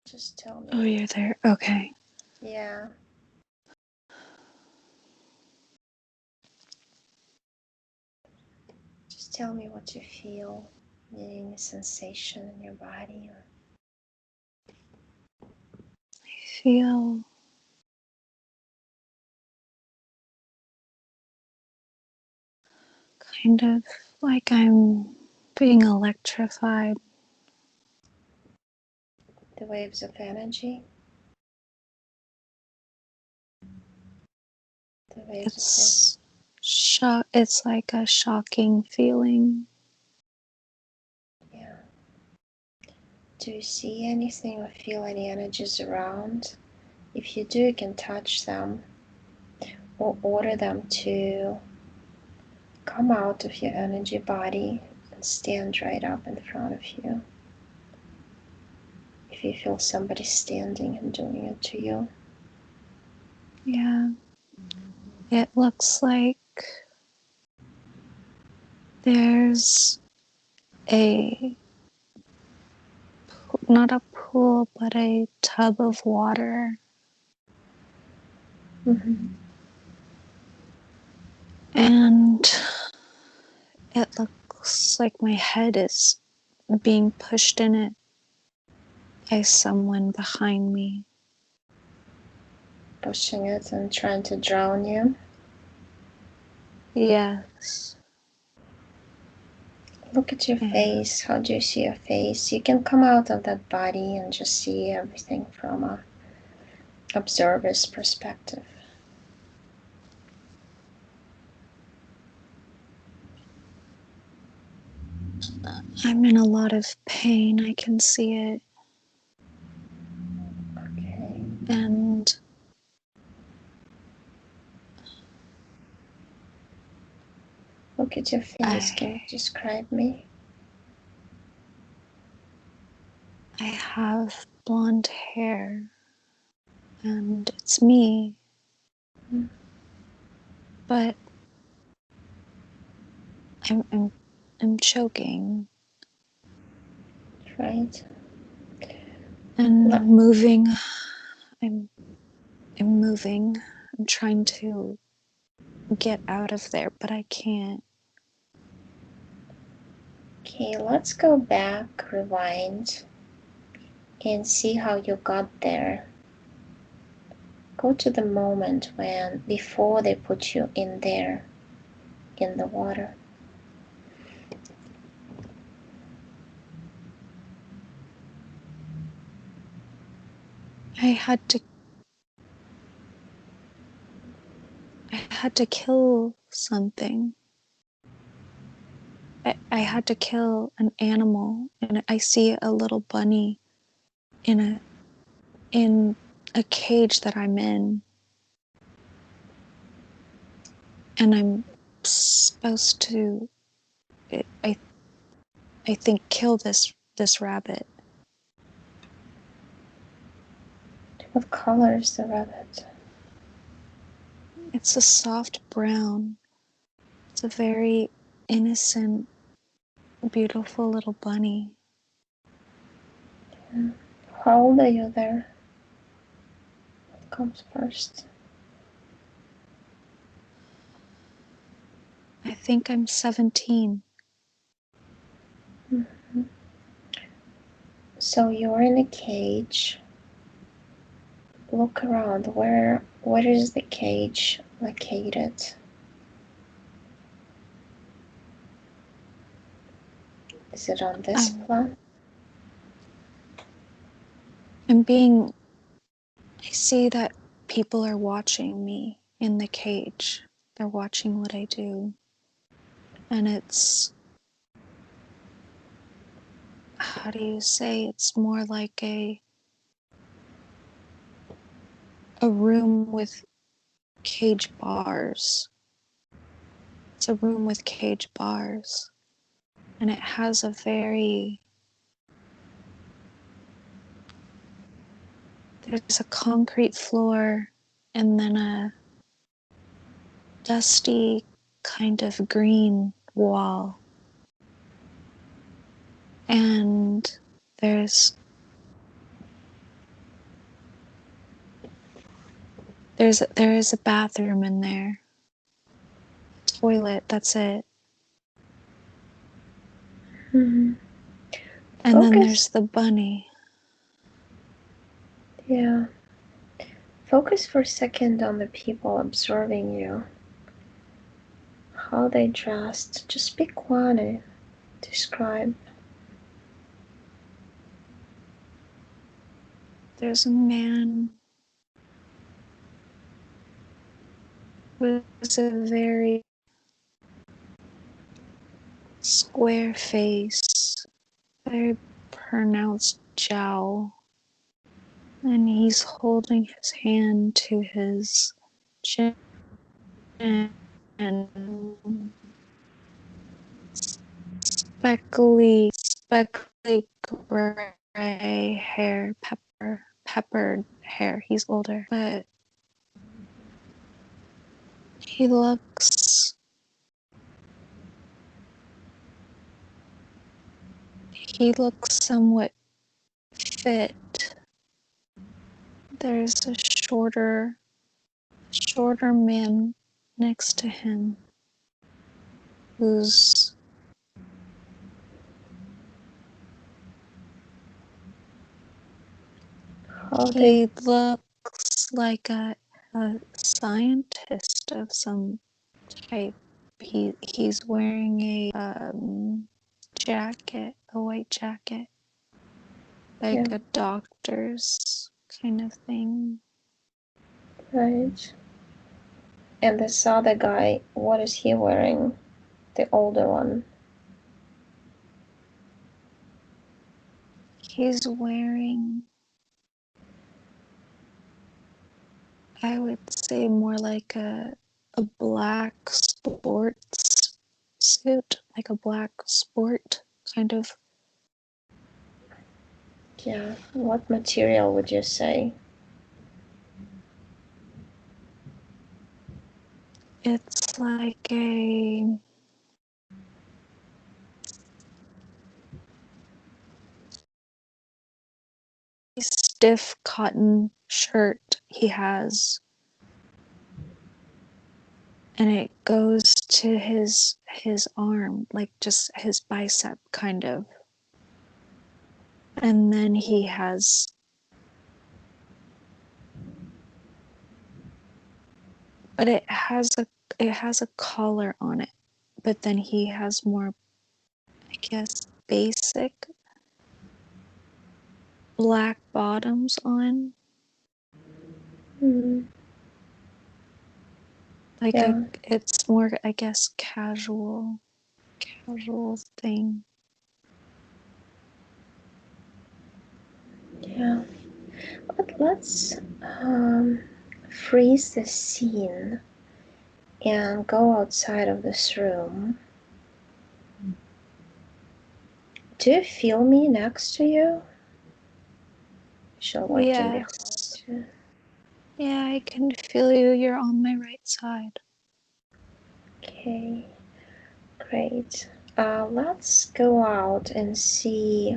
Just tell me. Oh, you're there. Okay. Yeah. Just tell me what you feel. Any sensation in your body. I feel kind of like I'm being electrified. The waves of energy. The waves of energy. It's like a shocking feeling. Yeah. Do you see anything or feel any energies around? If you do, you can touch them or order them to come out of your energy body and stand right up in front of you. If you feel somebody standing and doing it to you. Yeah. It looks like there's not a pool, but a tub of water. Mm-hmm. And it looks like my head is being pushed in it by someone behind me. Pushing it and trying to drown you. Yes. Look at your face. How do you see your face? You can come out of that body and just see everything from a observer's perspective. I'm in a lot of pain. I can see it. Okay. And Look at your face. Can you describe me? I have blonde hair. And it's me. But I'm choking. Right. And moving. I'm moving. I'm trying to get out of there, but I can't. Okay, let's go back, rewind, and see how you got there. Go to the moment when, before they put you in there, in the water. I had to kill something. I had to kill an animal, and I see a little bunny in a cage that I'm in. And I'm supposed to I think kill this rabbit. What color is the rabbit? It's a soft brown. It's a very innocent, beautiful little bunny. Yeah. How old are you there? What comes first? I think I'm 17. Mm-hmm. So you're in a cage. Look around. Where is the cage located? Is it on this plan? I see that people are watching me in the cage. They're watching what I do. And it's, how do you say, it's more like a room with cage bars. It's a room with cage bars. And it has there's a concrete floor and then a dusty kind of green wall. And there's There is a bathroom in there. Toilet, that's it. Mm-hmm. And then there's the bunny. Yeah. Focus for a second on the people observing you. How they dressed. Just pick one and describe. There's a man with a very square face, very pronounced jowl, and he's holding his hand to his chin and speckly gray hair, peppered hair. He's older, but he looks somewhat fit. There's a shorter man next to him who's he looks like a scientist of some type. He's wearing a jacket, a white jacket, like a doctor's kind of thing. Right. And this other guy, what is he wearing? The older one. He's wearing, I would say, more like a black sports suit, like a black sport kind of. Yeah. What material would you say? It's like a stiff cotton shirt he has, and it goes to his arm, like just his bicep kind of. And then he has, but it has a collar on it, but then he has more, I guess, basic black bottoms on, like Yeah. it's more, I guess, casual thing. Yeah. But let's freeze the scene and go outside of this room. Do you feel me next to you? Shall working behind you. Yeah, I can feel you. You're on my right side. Okay, great. Let's go out and see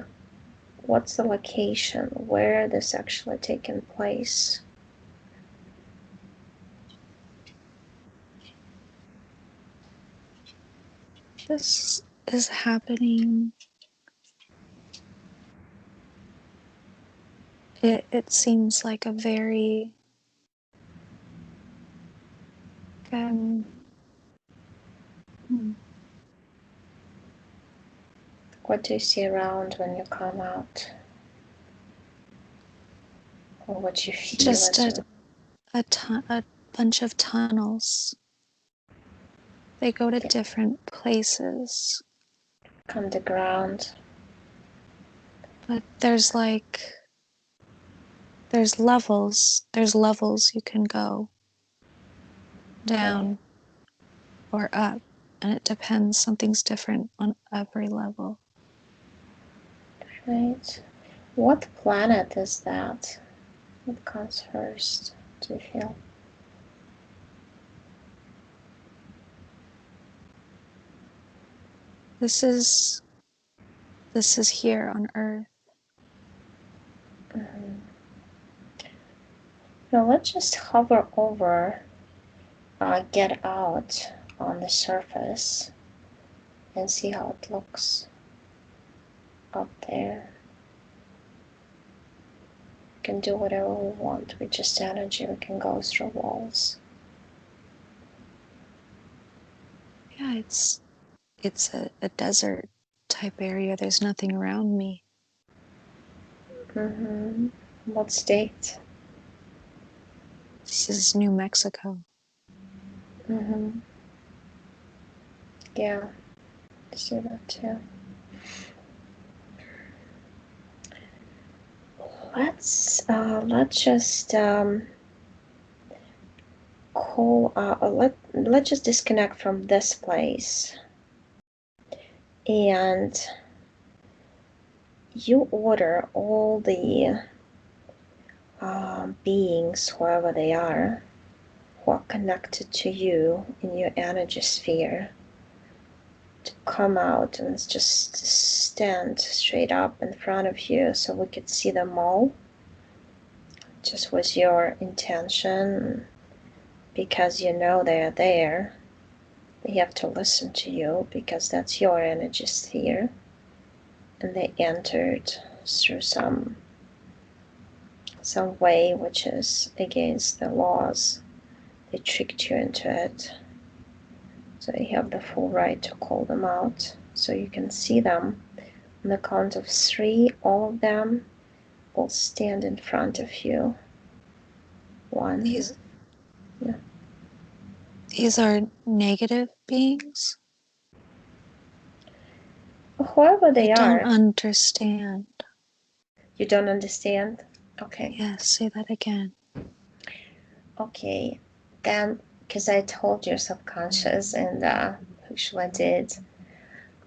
what's the location where this actually taken place. This is happening. It seems like a very um, What do you see around when you come out? Or what you feel just as you a bunch of tunnels. They go to different places, come the ground? but there's levels. There's levels you can go down or up, and it depends. Something's different on every level. Right. What planet is that? What comes first? Do you feel? This is here on Earth. Now let's just hover over, get out on the surface and see how it looks up there. We can do whatever we want with just energy. We can go through walls. Yeah, it's a desert type area. There's nothing around me. What state? This is New Mexico. Yeah, I see that too. Let's just let's just disconnect from this place, and you order all the beings, whoever they are, who are connected to you in your energy sphere, to come out and just stand straight up in front of you so we could see them all. Just with your intention, because you know they're there. They have to listen to you because that's your energy sphere, and they entered through some way which is against the laws. They tricked you into it. So you have the full right to call them out. So you can see them. On the count of 3, all of them will stand in front of you. 1. These are negative beings? Whoever they I don't are. understand. You don't understand? Okay. Yes, say that again. Okay. Then, because I told your subconscious, and actually I did,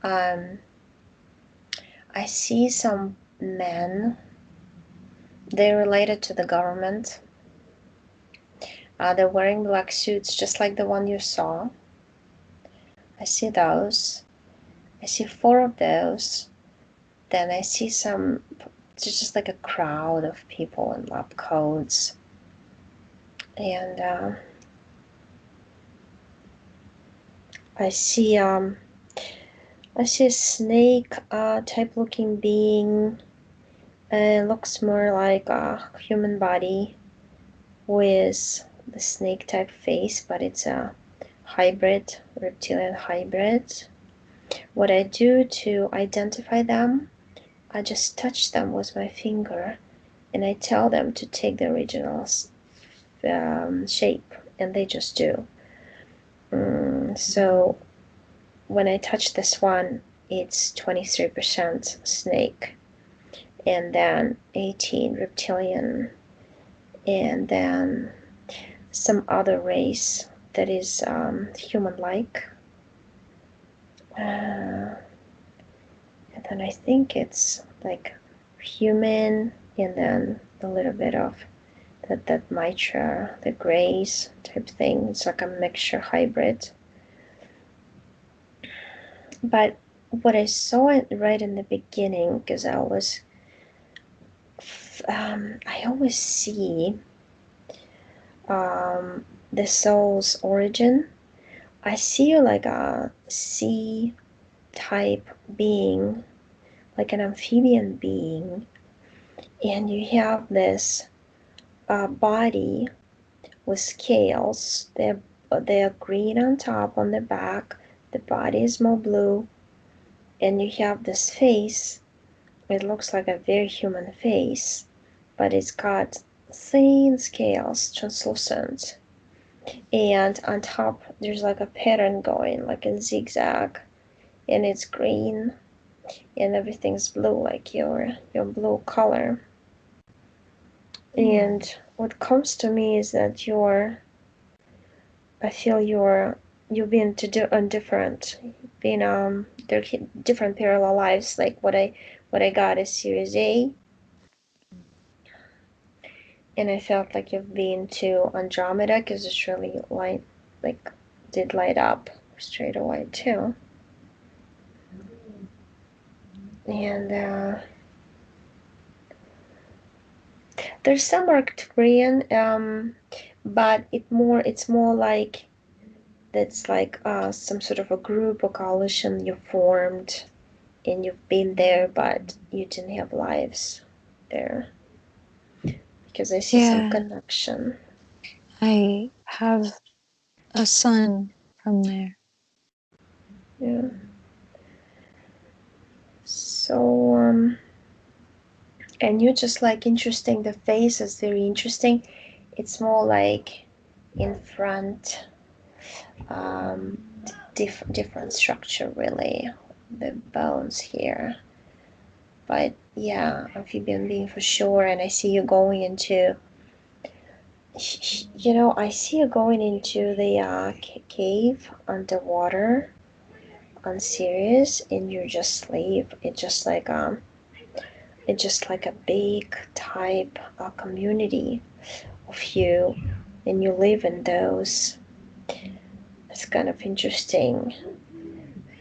I see some men. They're related to the government. They're wearing black suits, just like the one you saw. I see those. I see 4 of those. Then I see some, it's just like a crowd of people in lab coats. And I see a snake type looking being. It looks more like a human body with the snake type face, but it's a hybrid, reptilian hybrid. What I do to identify them, I just touch them with my finger and I tell them to take the original shape, and they just do. So when I touch this one, it's 23% snake, and then 18 reptilian, and then some other race that is human-like. And then I think it's like human, and then a little bit of that mitra, the grays type thing. It's like a mixture hybrid. But what I saw right in the beginning, because I always see the soul's origin. I see you like a sea type being, like an amphibian being, and you have this body with scales. They're green on top, on the back. The body is more blue, and you have this face. It looks like a very human face, but it's got thin scales, translucent. And on top, there's like a pattern going, like a zigzag, and it's green, and everything's blue, like your blue color. And what comes to me is that I feel you've been on different, there different parallel lives. Like what I got is Series A, and I felt like you've been to Andromeda because it's really did light up straight away too. And There's some Arcturian, but it's more like that's like some sort of a group or coalition you formed, and you've been there, but you didn't have lives there. Because I see some connection. I have a son from there. Yeah. So, and you just like interesting. The face is very interesting. It's more like in front, different structure really. The bones here. But yeah, amphibian being for sure. And I see you going into, I see you going into the cave underwater on Sirius, and you're just asleep. It's just like a big type community of you, and you live in those. It's kind of interesting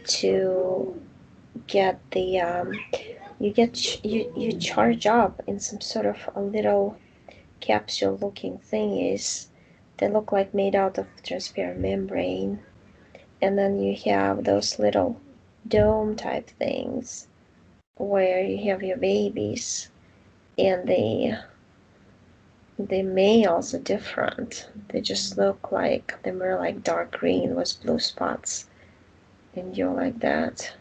to get the you charge up in some sort of a little capsule looking thingies. They look like made out of transparent membrane, and then you have those little dome type things where you have your babies, and the males are different. They just look like they're more like dark green with blue spots, and you're like that.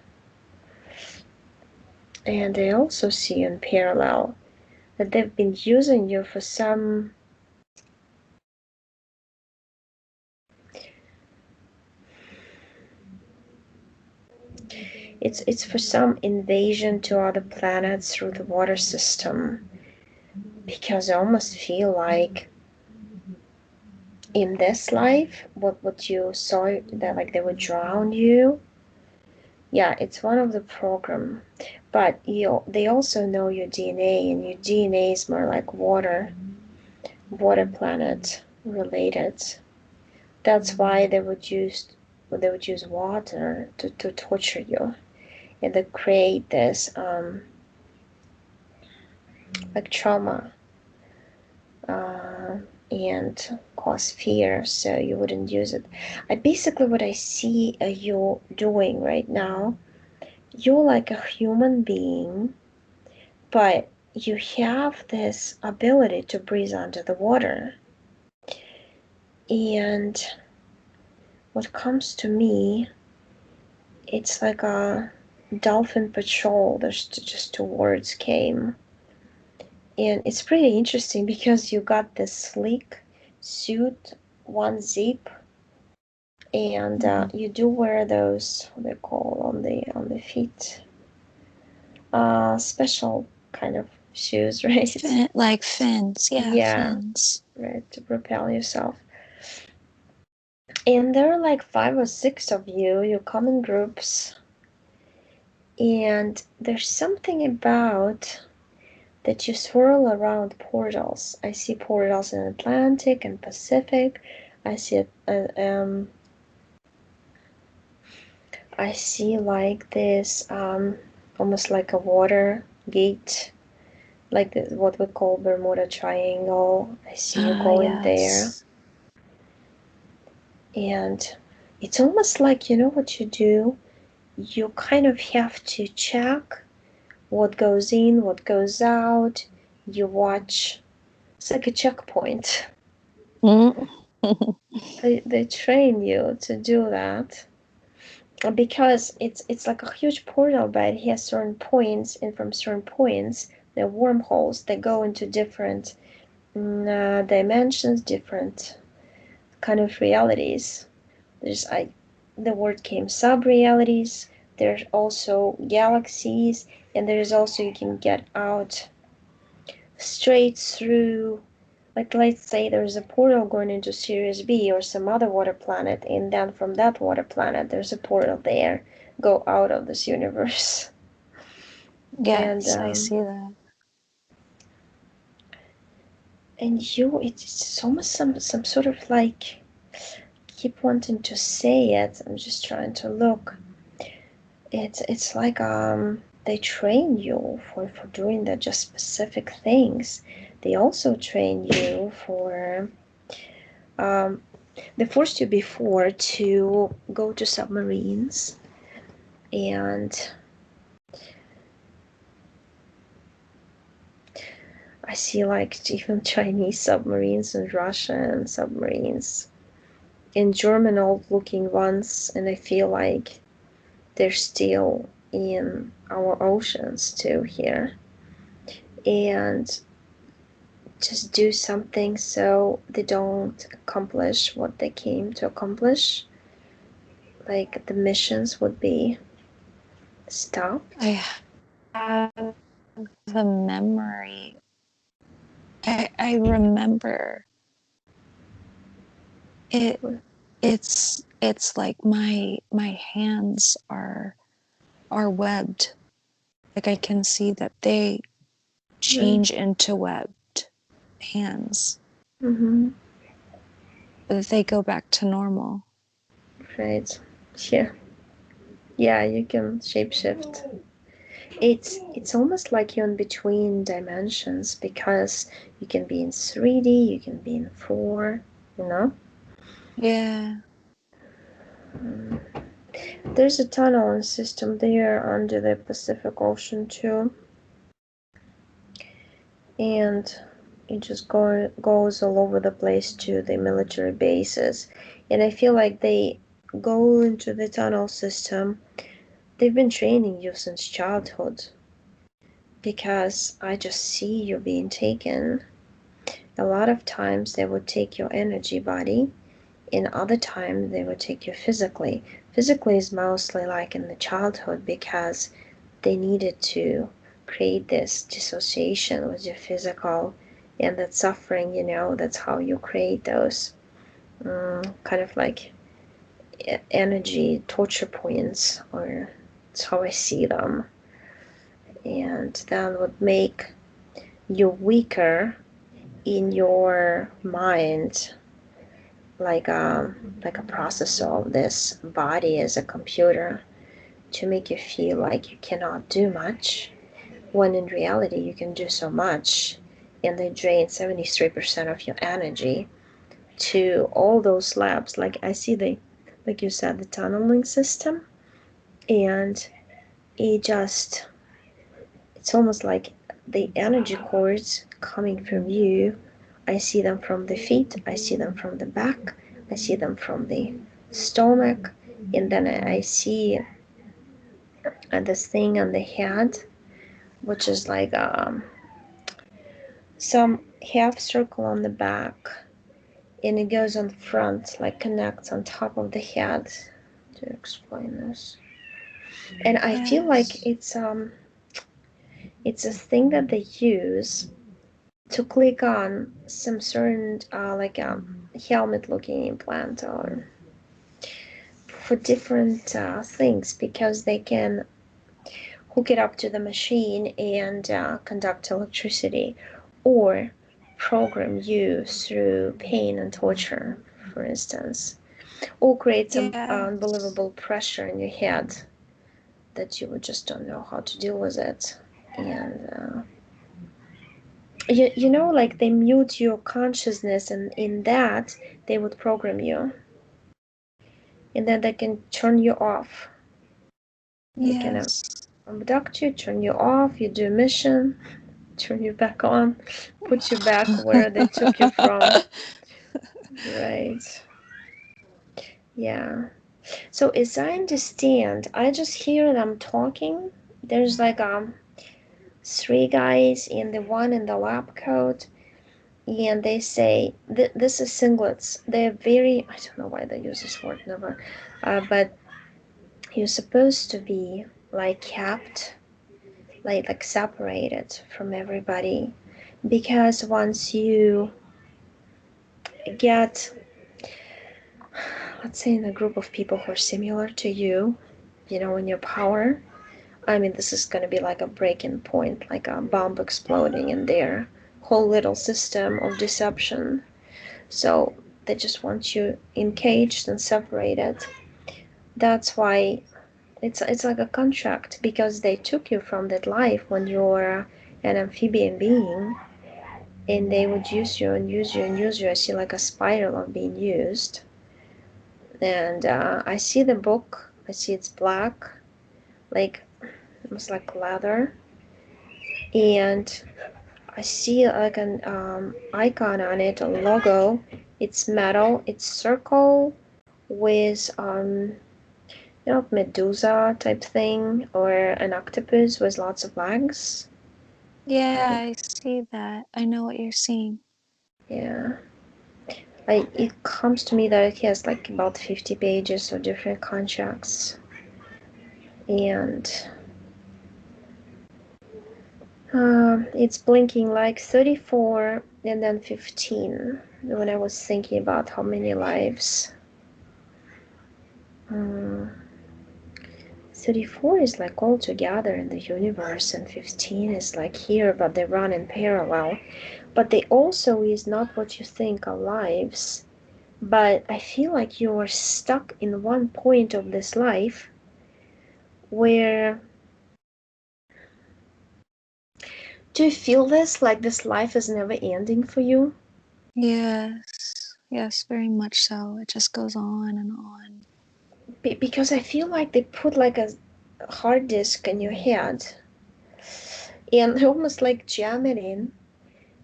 And I also see in parallel that they've been using you for some it's for some invasion to other planets through the water system, because I almost feel like in this life what you saw, that like they would drown you. Yeah, it's one of the program, but they also know your DNA, and your DNA is more like water planet related. That's why they would use water to torture you, and to create this like trauma, uh, and cause fear, so you wouldn't use it. Basically what I see you doing right now, you're like a human being, but you have this ability to breathe under the water. And what comes to me, it's like a dolphin patrol. There's just two words came. And it's pretty interesting because you got this sleek suit, one zip, and you do wear those, what they call on the feet, special kind of shoes, right? Like fins, Yeah, fins. right, to propel yourself. And there are like 5 or 6 of you. You come in groups, and there's something about that you swirl around portals. I see portals in Atlantic and Pacific. I see I see like this almost like a water gate, like what we call Bermuda Triangle. I see you going there, and it's almost like, you know what you do? You kind of have to check what goes in, what goes out. You watch. It's like a checkpoint. They train you to do that, because it's like a huge portal, but it has certain points, and from certain points, there are wormholes that go into different dimensions, different kind of realities. The word came sub-realities. There's also galaxies, and there's also, you can get out straight through, like let's say there's a portal going into Sirius B or some other water planet, and then from that water planet there's a portal there, go out of this universe. Yes, and I see that. And it's almost some sort of like, keep wanting to say it, I'm just trying to look. It's like they train you for doing that, just specific things. they also train you for, they forced you before to go to submarines, and I see like even Chinese submarines and Russian submarines and German old looking ones, and I feel like they're still in our oceans too here. And just do something so they don't accomplish what they came to accomplish. Like the missions would be stopped. I have the memory. I remember it. It's like my hands are webbed. Like I can see that they Right. change into webbed hands, Mm-hmm. but they go back to normal. Right. Yeah. Yeah, you can shapeshift. It's almost like you're in between dimensions because you can be in 3D, you can be in 4, you know? Yeah. There's a tunneling system there under the Pacific Ocean too. And it just goes all over the place to the military bases. And I feel like they go into the tunnel system. They've been training you since childhood because I just see you being taken. A lot of times they would take your energy body, and other times they would take you physically. Physically is mostly like in the childhood because they needed to create this dissociation with your physical and that suffering, that's how you create those kind of like energy torture points, or that's how I see them. And that would make you weaker in your mind, like a processor of this body as a computer, to make you feel like you cannot do much, when in reality you can do so much. And they drain 73% of your energy to all those labs. Like I see like you said, the tunneling system, and it's almost like the energy cords coming from you. I see them from the feet, I see them from the back, I see them from the stomach, and then I see this thing on the head, which is like some half circle on the back, and it goes on front, like connects on top of the head, to explain this. And I feel like it's a thing that they use to click on some certain like a helmet looking implant, or for different things, because they can hook it up to the machine and conduct electricity, or program you through pain and torture, for instance, or create some Yeah. unbelievable pressure in your head that you would just don't know how to deal with it. And like they mute your consciousness, and in that they would program you, and then they can turn you off. They can Yes. abduct you, turn you off, you do a mission, turn you back on, put you back where they took you from. Right. Yeah. So as I understand, I just hear them talking. There's like 3 guys and the one in the lab coat, and they say this is singlets. They're very, I don't know why they use this word never, but you're supposed to be like kept, like separated from everybody, because once you get, let's say, in a group of people who are similar to you, in your power, I mean, this is going to be like a breaking point, like a bomb exploding in their whole little system of deception. So they just want you encaged and separated. That's why it's like a contract, because they took you from that life when you're an amphibian being, and they would use you and use you and use you. I see like a spiral of being used. And I see the book. I see it's black, like almost like leather. And I see like an icon on it, a logo. It's metal. It's circle with Medusa type thing, or an octopus with lots of legs. Yeah, I see that. I know what you're seeing. Yeah. It comes to me that it has like about 50 pages of different contracts. And it's blinking like 34 and then 15 when I was thinking about how many lives. 34 is like all together in the universe, and 15 is like here, but they run in parallel. But they also is not what you think are lives. But I feel like you are stuck in one point of this life where. Do you feel this? Like this life is never ending for you? Yes, yes, very much so. It just goes on and on. Because I feel like they put like a hard disk in your head and they almost like jam it in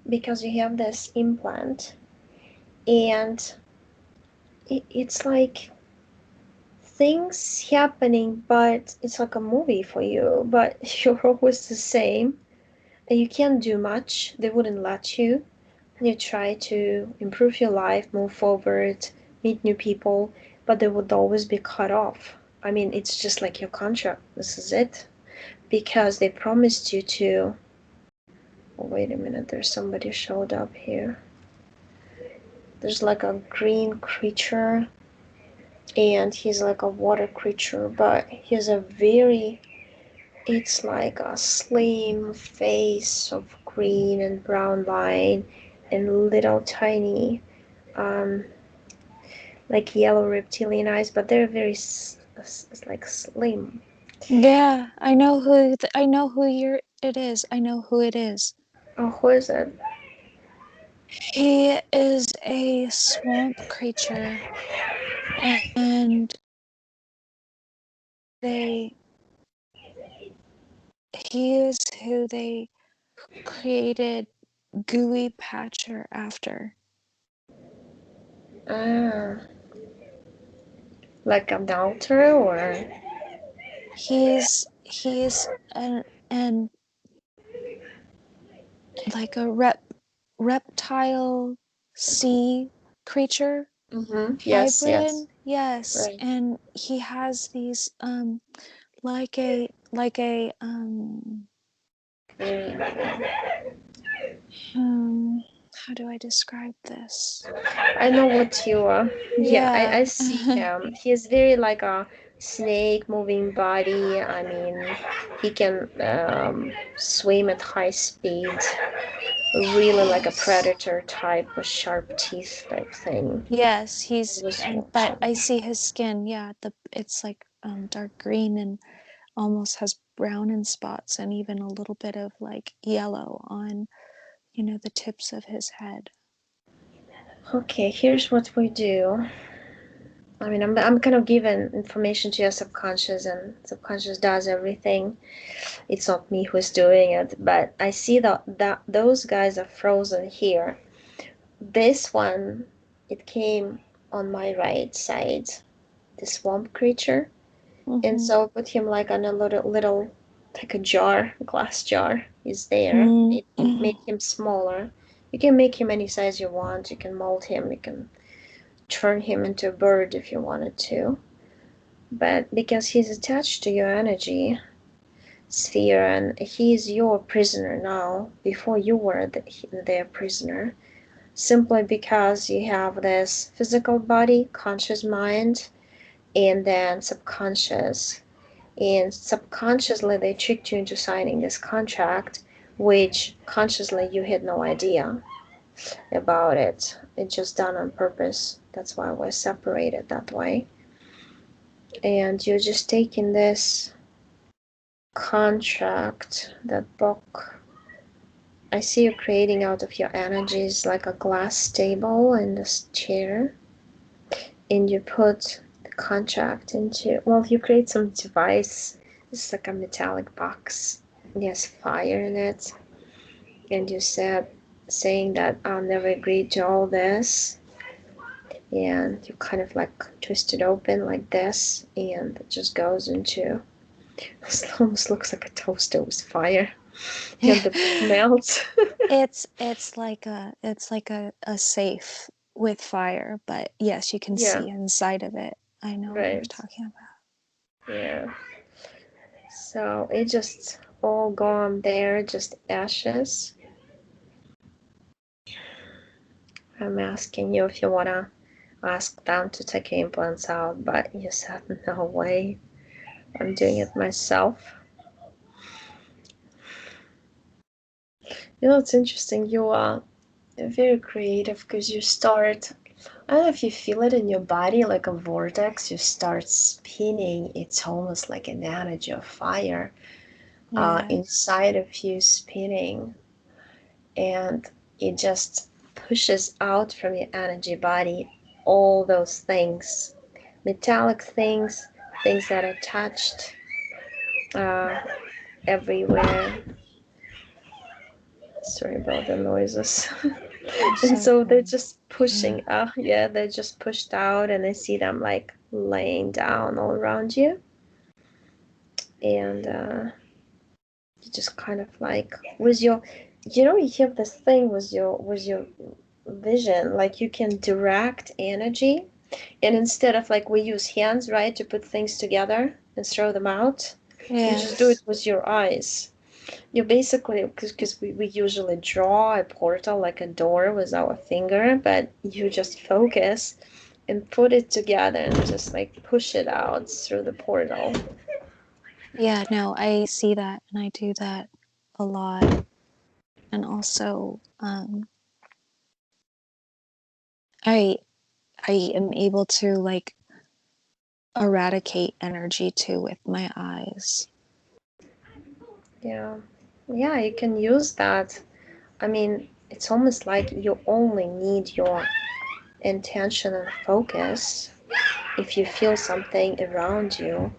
because you have this implant, and it's like things happening, but it's like a movie for you, but you're always the same and you can't do much. They wouldn't let you. You try to improve your life, move forward, meet new people, but they would always be cut off. I mean, it's just like your contract. This is it. Because they promised you to. Oh, wait a minute, there's somebody showed up here. There's like a green creature, and he's like a water creature, but he's a very. It's like a slim face of green and brown line and little tiny um, like yellow reptilian eyes, but they're very like slim. Yeah, I know I know who it is. I know who it is. Oh, who is it? He is a swamp creature, and they he is who they created Gooey Patcher after. Ah, like a doctor or? He's an like a reptile sea creature Mm-hmm. Yes, yes. hybrid. Yes, Right. and he has these like a Mm. um how do I describe this? I know what you are. Yeah, I Yeah. see him. He is very like a snake moving body. I mean, he can swim at high speed. Really like a Yes. predator type with sharp teeth type thing. Yes, I he's was and but watching. I see his skin. Yeah, the it's like dark green and almost has brown in spots and even a little bit of like yellow on, the tips of his head. Okay, here's what we do. I mean, I'm kind of giving information to your subconscious, and subconscious does everything. It's not me who's doing it, but I see that those guys are frozen here. This one, it came on my right side, the swamp creature, and Mm-hmm. so I put him like on a little like a jar, a glass jar is there. It Mm-hmm. made him smaller. You can make him any size you want. You can mold him. You can turn him into a bird if you wanted to. But because he's attached to your energy sphere and he's your prisoner now, before you were their prisoner, simply because you have this physical body, conscious mind, and then subconscious. And subconsciously, they tricked you into signing this contract, which consciously you had no idea about it. It's just done on purpose. That's why we're separated that way. And you're just taking this contract, that book, I see you creating out of your energies like a glass table and this chair, and you put the contract into, well, you create some device. It's like a metallic box. There's fire in it, and you said, saying that I'll never agree to all this, and you kind of like twist it open like this, and it just goes into, it almost looks like a toaster with fire, and the bread melts. It's like a safe with fire, but yes, you can Yeah, see inside of it. I know what you're right. talking about. Yeah. So it just all gone there, just ashes. I'm asking you if you wanna ask them to take your implants out, but you said no way. I'm doing it myself. You know, it's interesting. You are very creative because you start, I don't know if you feel it in your body like a vortex, you start spinning. It's almost like an energy of fire Yes. inside of you spinning, and it just pushes out from your energy body all those things, metallic things, things that are touched uh, everywhere. Sorry about the noises. It's And so so they're cool. just pushing out. Yeah, they're just pushed out, and I see them like laying down all around you. And you just kind of like with your, you know, you have this thing with your vision, like you can direct energy, and instead of like we use hands, right, to put things together and throw them out, you just do it Yes. with your eyes. You basically, because we usually draw a portal like a door with our finger, but you just focus and put it together and just like push it out through the portal. Yeah, no, I see that and I do that a lot. And also, I I am able to like eradicate energy too with my eyes. Yeah, yeah, you can use that. I mean, it's almost like you only need your intention and focus. If you feel something around you,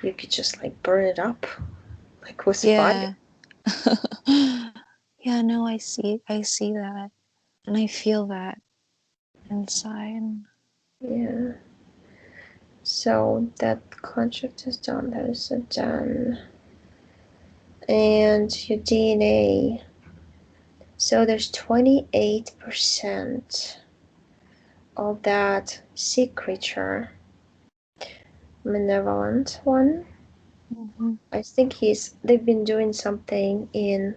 you could just like burn it up, like with fire. Yeah. Yeah, no, I see that and I feel that inside. Yeah. So that contract is done. That is done. And your DNA. So there's 28% of that sea creature, malevolent one. Mm-hmm. I think they've been doing something in,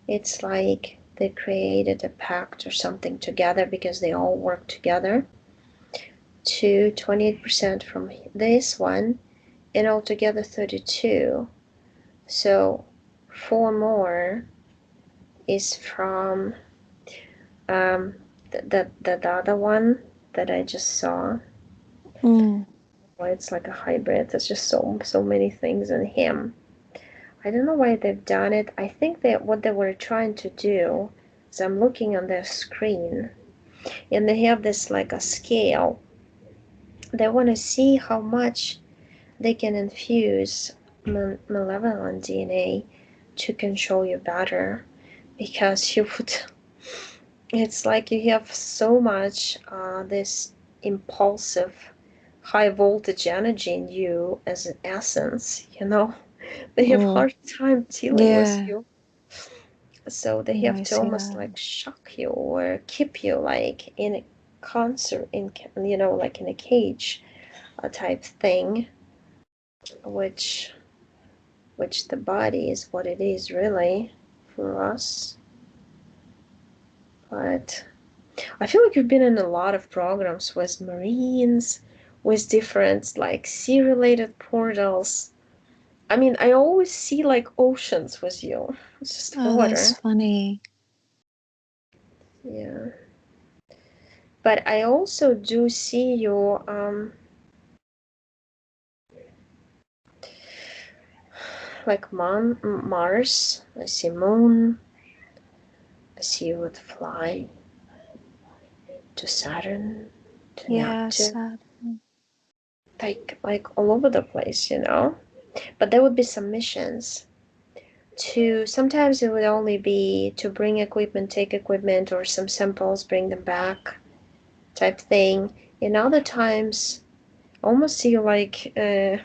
it's like they created a pact or something together because they all work together. To 28% from this one, and altogether 32. So 4 more is from the other one that I just saw. Mm. Well, it's like a hybrid. There's just so many things in him. I don't know why they've done it. I think that what they were trying to do is, I'm looking on their screen, and they have this like a scale. They want to see how much they can infuse malevolent DNA to control you better, because you would, it's like you have so much this impulsive high voltage energy in you as an essence, you know. They have Mm. hard time dealing with Yeah. you, so they No, have I to see almost that. like shock you or keep you like in a concert, in, you know, like in a cage type thing, which the body is what it is really for us. But I feel like you've been in a lot of programs with Marines, with different like sea related portals. I mean, I always see like oceans with you. It's just Oh, that's water. funny. Yeah. But I also do see you like Mars. I see moon. see you would fly to Saturn, to Yeah, Neptune, Saturn. like all over the place, you know. But there would be some missions to, sometimes it would only be to bring equipment, take equipment, or some samples, bring them back, type thing. And other times, almost see like in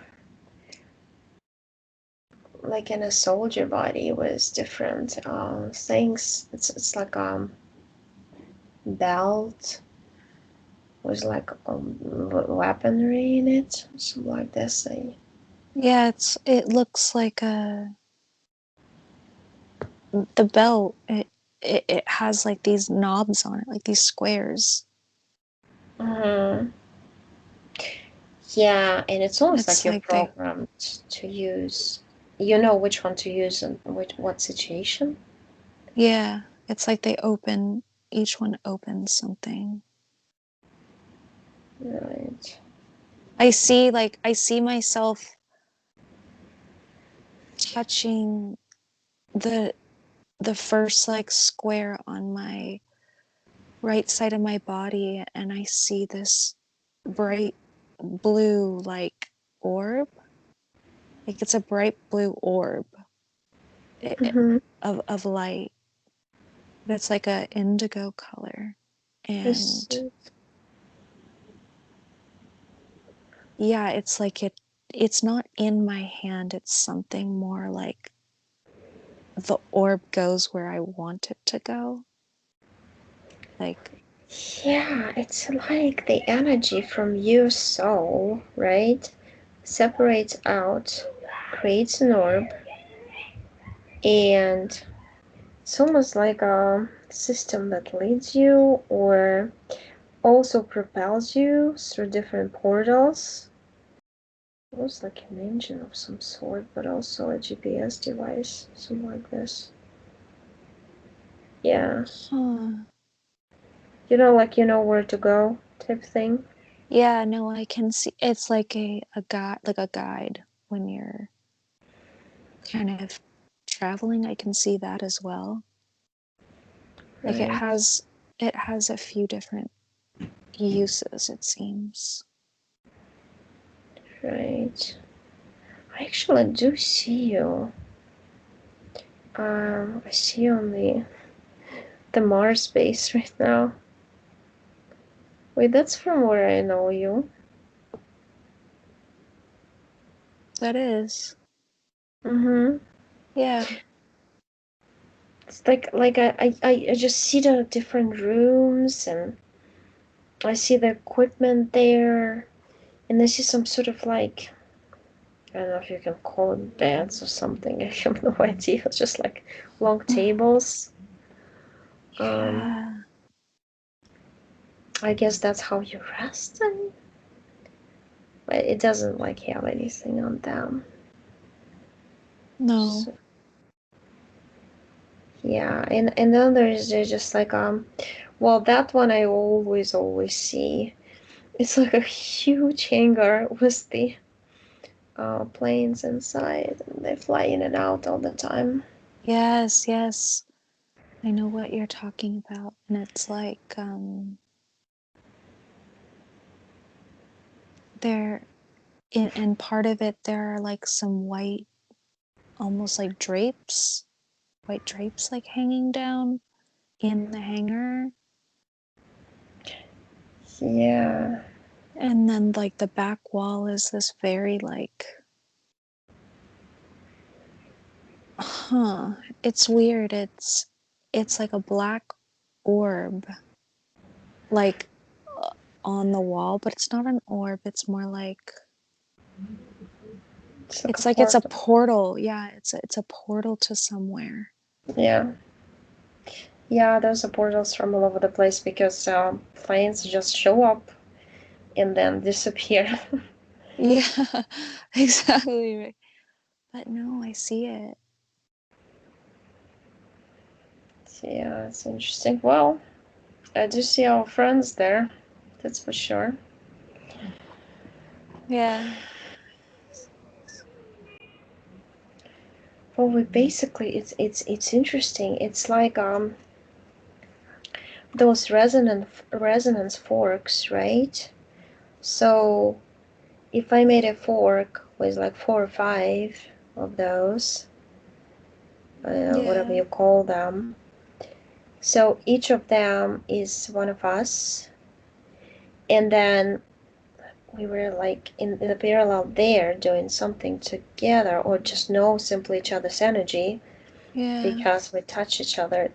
a soldier body with different things. It's like belt with like weaponry in it, something like this. Yeah, it looks like the belt. It has like these knobs on it, like these squares. uh Yeah, and it's almost It's like you're like they, programmed to use. You know which one to use and what situation. yeah, it's like they open, each one opens something. Right. I see myself touching the the first like square on my right side of my body, and I see this bright blue like orb. Like it's a bright blue orb Mm-hmm. of light. But it's like a indigo color. I And see. yeah, it's like it's not in my hand, it's something more like the orb goes where I want it to go. Like, Yeah, it's like the energy from your soul, right? Separates out, creates an orb, and it's almost like a system that leads you or also propels you through different portals. Almost like an engine of some sort, but also a GPS device, something like this. Yeah. huh. Like you know where to go type thing. Yeah, no, I can see it's like a guide, like a guide when you're kind of traveling. I can see that as well. Like Right. it has a few different uses, it seems. Right. I actually do see you. I see you on the Mars base right now. Wait, that's from where I know you. That is. Mm-hmm. Yeah. It's like I just see the different rooms and I see the equipment there and I see some sort of like, I don't know if you can call it beds or something. I have no idea. It's just like long tables. Um, Yeah. I guess that's how you rest, but it doesn't like have anything on them. No. So, yeah, and then there's just like well, that one I always see. It's like a huge hangar with the planes inside, and they fly in and out all the time. Yes, yes. I know what you're talking about. And it's like there in part of it there are like some white, almost like drapes, white drapes like hanging down in the hangar. Yeah. And then like the back wall is this very like, huh, it's weird. It's like a black orb like on the wall, but it's not an orb. It's more like It's like a it's a portal. portal. Yeah, it's a portal to somewhere. Yeah. Yeah, there's portals from all over the place because planes just show up and then disappear. Yeah, exactly right. But no, I see it. So, yeah, it's interesting. Well, I do see our friends there. That's for sure. Yeah. Well, we basically it's interesting. It's like those resonance forks, right? So if I made a fork with like 4 or 5 of those, whatever Yeah. you call them, so each of them is one of us, and then we were like in the parallel there doing something together, or just know simply each other's energy Yeah. because we touch each other,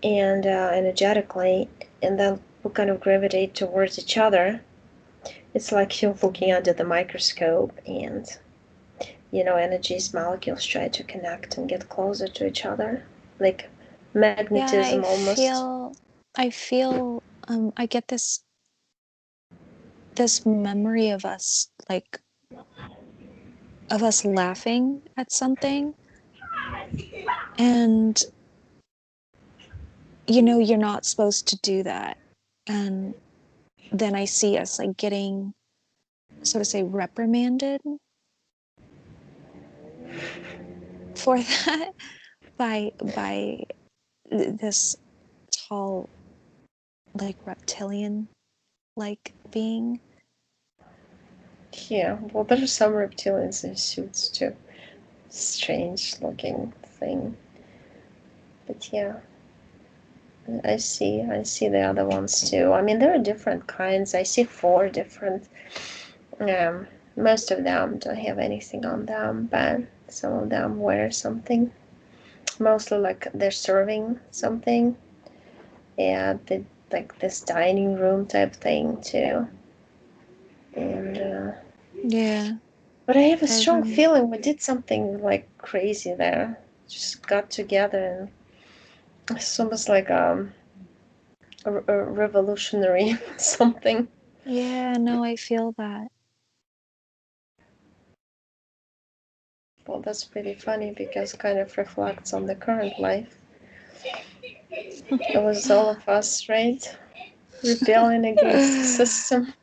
and energetically, and then we kind of gravitate towards each other. It's like you're looking under the microscope, and energies, molecules try to connect and get closer to each other, like Yeah, magnetism almost. I get this memory of us, like of us laughing at something, and you're not supposed to do that. And then I see us like getting, so to say, reprimanded for that by this tall, like reptilian like being. Yeah, well, there's some reptilians in suits too. Strange looking thing. But yeah, I see the other ones too. I mean, there are different kinds. I see 4 different. Um, Most of them don't have anything on them, but some of them wear something. Mostly like they're serving something. Yeah, like this dining room type thing too. And Yeah. but I have a strong Every feeling we did something like crazy there. Just got together, and it's almost like a revolutionary something. Yeah, no, I feel that. Well, that's pretty funny because it kind of reflects on the current life. It was all of us, right? Rebelling against the system.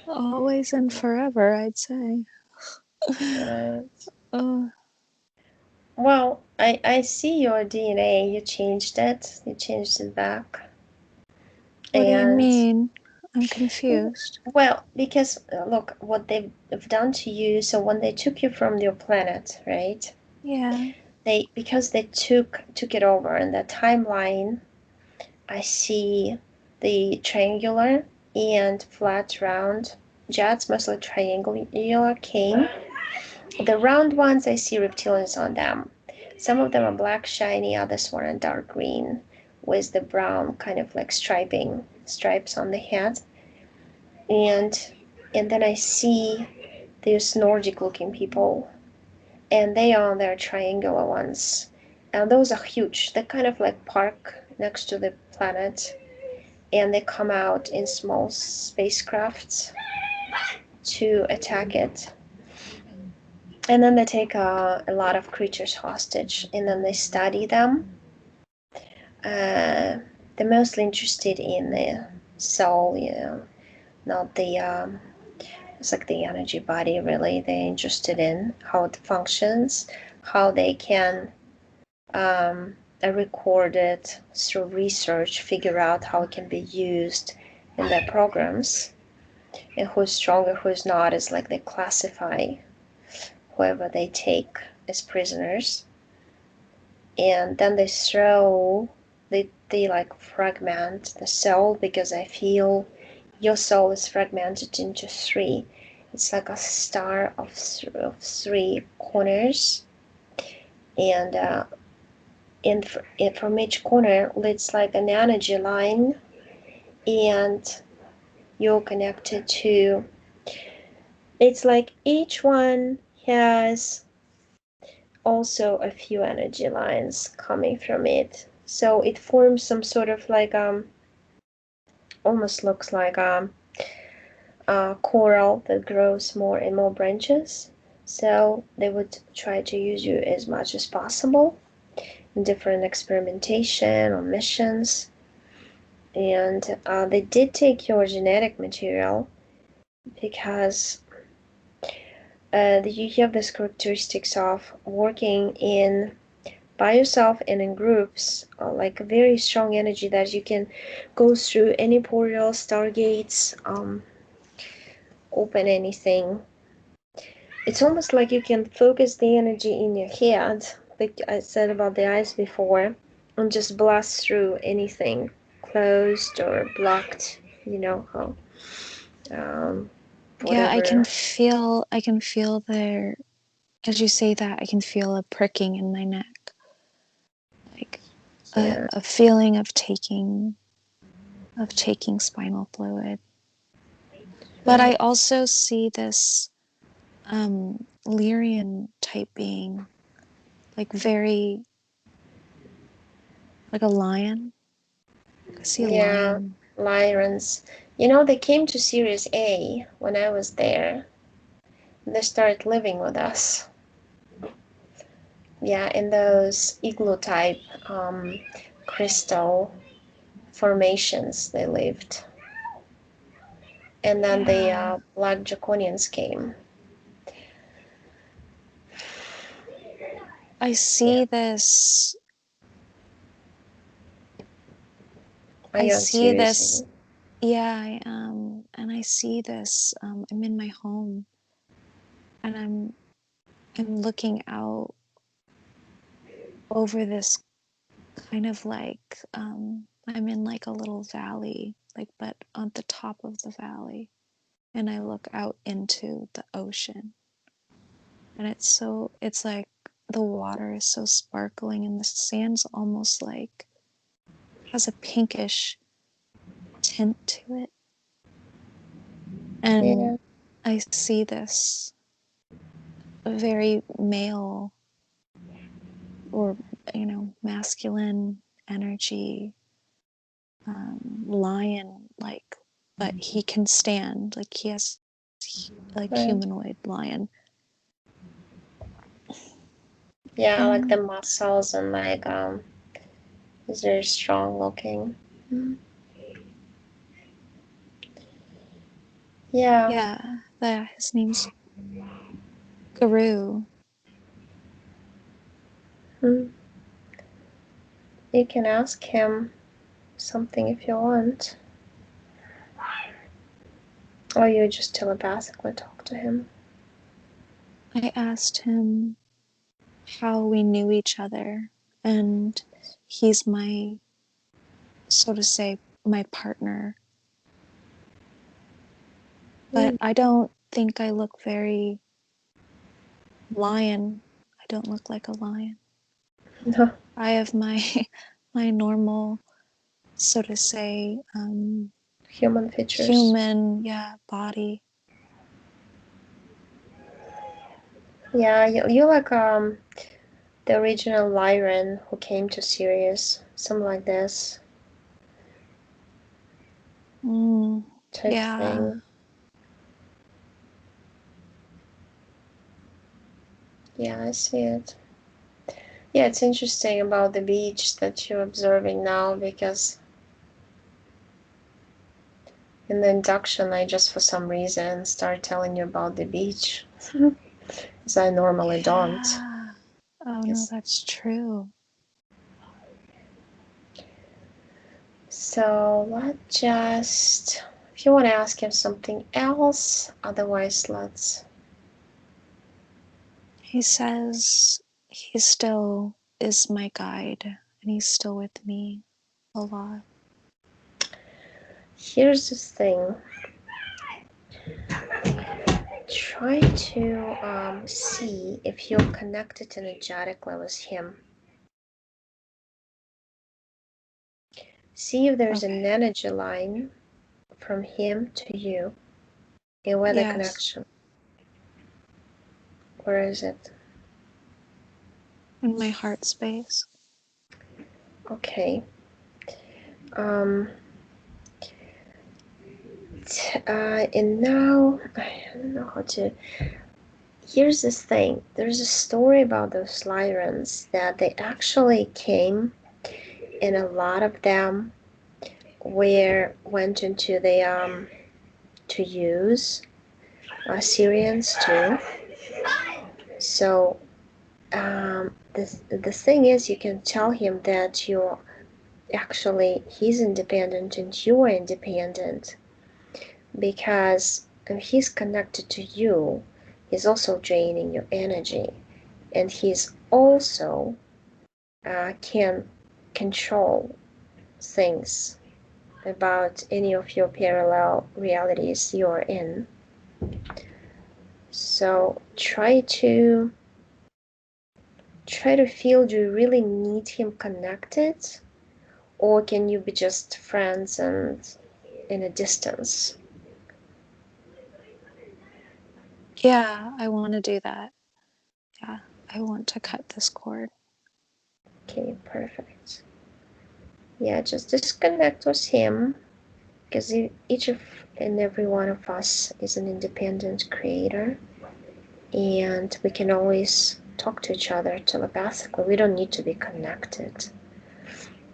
Always and forever, I'd say. Uh, Oh, well, I see your DNA. You changed it. You changed it back. what do you And mean? I'm confused. well, because look, what they've done to you. So when they took you from your planet, right? Yeah. Because they took it over in the timeline. I see the triangular and flat round jets, mostly triangular, came. The round ones, I see reptilians on them. Some of them are black, shiny, others were in dark green with the brown kind of like stripes on the head. And and then I see these Nordic looking people, and they are their triangular ones. And those are huge. They kind of like park next to the planet, and they come out in small spacecrafts to attack it. And then they take a lot of creatures hostage, and then they study them. They're mostly interested in the soul, not the it's like the energy body. Really, they're interested in how it functions, how they can record it through research, figure out how it can be used in their programs, and who's stronger, who's not, is like they classify whoever they take as prisoners, and then they like fragment the soul, because I feel your soul is fragmented into 3. It's like a star of 3 corners, and from each corner leads like an energy line, and you're connected to. It's like each one has also a few energy lines coming from it. So it forms some sort of like almost looks like a coral that grows more and more branches. So they would try to use you as much as possible in different experimentation or missions. And they did take your genetic material because you have these characteristics of working in by yourself and in groups, like a very strong energy that you can go through any portal, stargates, open anything. It's almost like you can focus the energy in your head, like I said about the eyes before, and just blast through anything closed or blocked, you know, how Yeah, I can whatever. feel there, as you say that, I can feel a pricking in my neck, like Yeah, a feeling of taking spinal fluid. But I right. also see this Lyrian type being, like very like a lion. I see a Yeah, lion. Lyrans. You know, they came to Series A when I was there. They started living with us. Yeah, in those igloo type crystal formations they lived. And then the Yeah, black draconians came. I Yeah. see this. Are I you on see Series this. A? Yeah, I am, and I see this. I'm in my home, and I'm looking out over this kind of like I'm in like a little valley, like but on the top of the valley, and I look out into the ocean, and it's like the water is so sparkling, and the sand's almost like has a pinkish tint to it, and Yeah, I see this very male or masculine energy, lion like, but he can stand, like he has like right. humanoid lion. Yeah, like the And muscles and like is very strong looking. Mm. Yeah. yeah, his name's Guru. Mm. You can ask him something if you want. Or you just telepathically talk to him. I asked him how we knew each other, and he's my, so to say, my partner. But Mm. I don't think I look very lion. I don't look like a lion. No, I have my my normal, so to say, human features. human, yeah, body. Yeah, you like the original Lyran who came to Sirius, something like this Mm, type yeah, thing. Yeah, I see it. Yeah, it's interesting about the beach that you're observing now because in the induction I just for some reason start telling you about the beach. Because I normally don't. yeah. Oh no, Yes. that's true. So let's just, if you want to ask him something else, otherwise let's. He says he still is my guide, and he's still with me a lot. Here's the thing. Try to see if you're connected energetically with him. See if there's an Okay. energy line from him to you. A weather Yes, connection. Where is it? in my heart space. Okay. Um, and now I don't know how to. Here's this thing. There's a story about those Lyrans that they actually came, and a lot of them went into the to use Syrians too. So the thing is, you can tell him that you're actually, he's independent and you're independent, because if he's connected to you, he's also draining your energy, and he's also can control things about any of your parallel realities you're in. So try to feel, do you really need him connected, or can you be just friends and in a distance? Yeah, I want to do that. Yeah, I want to cut this cord. Okay, perfect. Yeah, just disconnect with him, because each of and every one of us is an independent creator, and we can always talk to each other telepathically. We don't need to be connected,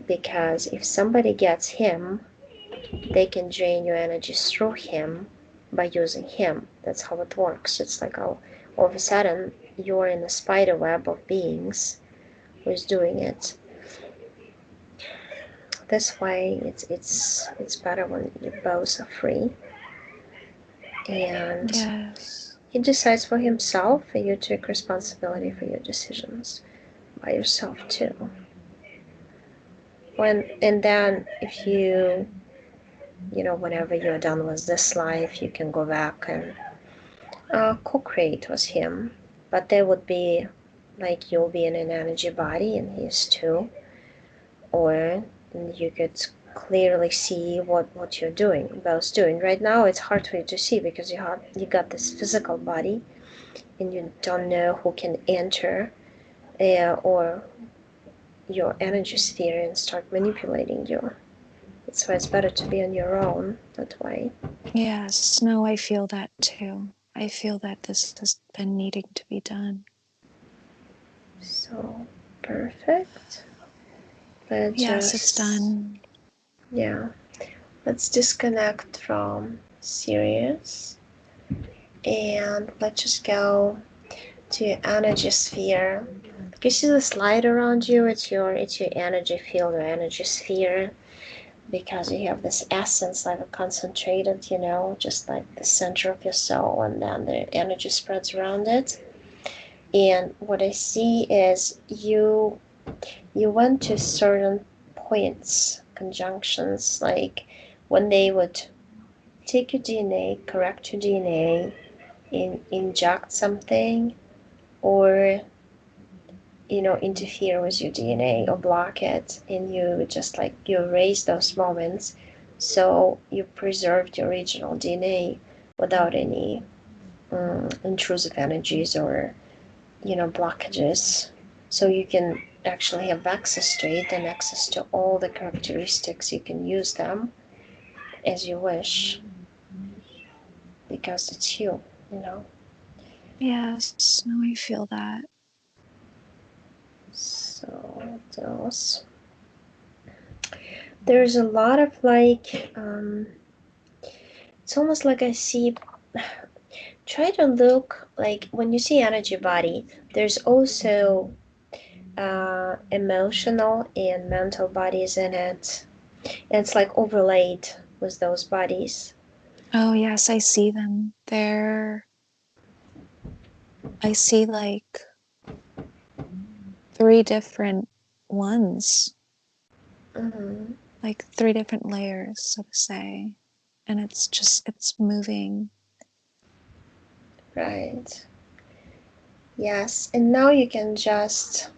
because if somebody gets him, they can drain your energy through him by using him. That's how it works. It's like all of a sudden you're in a spider web of beings who's doing it. That's why it's better when you both are free, and Yes. he decides for himself, and you take responsibility for your decisions by yourself too. And then if whenever you're done with this life, you can go back and co-create with him, but there would be like you'll be in an energy body and he is too, or you could clearly see what you're doing, both doing. Right now it's hard for you to see because you got this physical body and you don't know who can enter or your energy sphere and start manipulating you. That's why it's better to be on your own that way. Yes, no, I feel that too. I feel that this has been needing to be done. So perfect. Yes, it's done. Yeah. Let's disconnect from Sirius and let's just go to your energy sphere. You see the slide around you? It's your energy field or energy sphere, because you have this essence like a concentrated, just like the center of your soul, and then the energy spreads around it. And what I see is you went to certain points, conjunctions, like when they would take your DNA, correct your DNA, inject something, or interfere with your DNA or block it, and you just like you erase those moments, so you preserved your original DNA without any intrusive energies or blockages, so you can actually have access to it and access to all the characteristics. You can use them as you wish because it's you. Yes, no, I feel that. So there's a lot of like it's almost like I see, try to look like when you see energy body, there's also emotional and mental bodies in it, and it's like overlaid with those bodies. Oh, yes, I see them. I see like 3 different ones, Mm-hmm. like 3 different layers, so to say. And it's moving. Right. Yes, and now you can just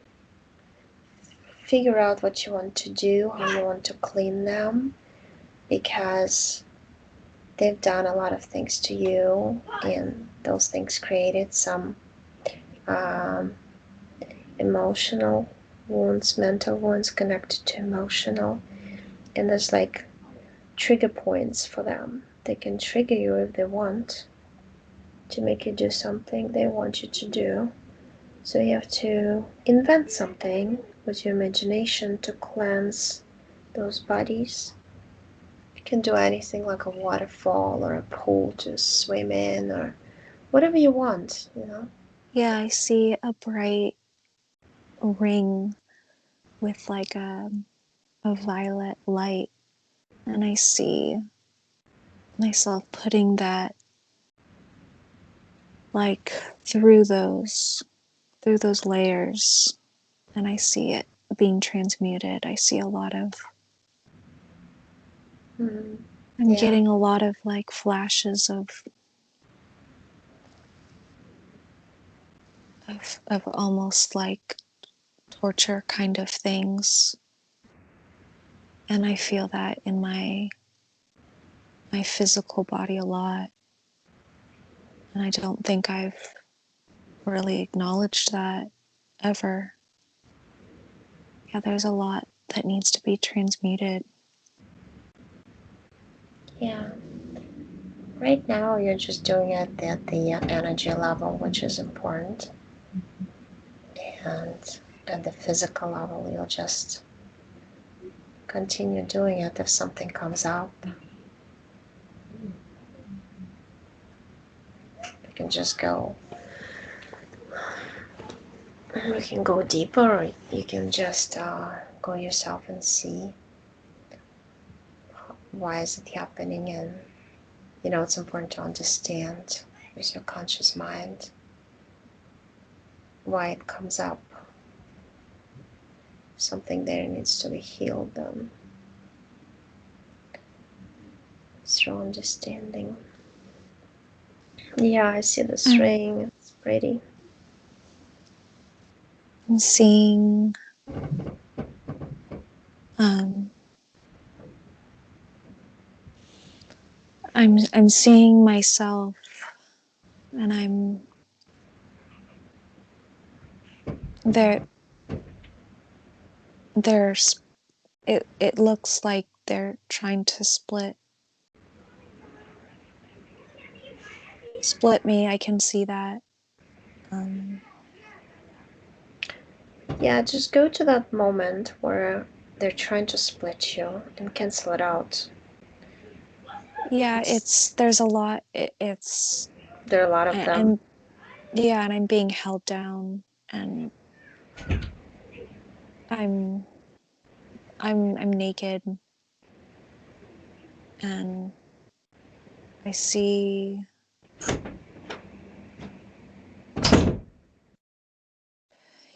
figure out what you want to do, how you want to clean them, because they've done a lot of things to you, and those things created some um, emotional wounds, mental wounds connected to emotional, and there's like trigger points for them. They can trigger you if they want to make you do something they want you to do. So you have to invent something with your imagination to cleanse those bodies. You can do anything like a waterfall or a pool to swim in or whatever you want. Yeah, I see a bright ring with like a violet light, and I see myself putting that like through those layers, and I see it being transmuted. I see a lot of I'm getting a lot of like flashes of almost like torture kind of things, and I feel that in my physical body a lot, and I don't think I've really acknowledged that ever. Yeah, there's a lot that needs to be transmuted. Yeah. Right now, you're just doing it at the energy level, which is important. And at the physical level, you'll just continue doing it if something comes up. You can just go. You can go deeper, or you can just go yourself and see why is it happening. And it's important to understand with your conscious mind why it comes up. Something there needs to be healed through understanding. Yeah, I see this ring. It's pretty. I'm seeing I'm seeing myself, and I'm there. There's it looks like they're trying to split me. I can see that. Yeah, just go to that moment where they're trying to split you and cancel it out. Yeah, there's a lot. There are a lot of them. And I'm being held down, and I'm naked, and I see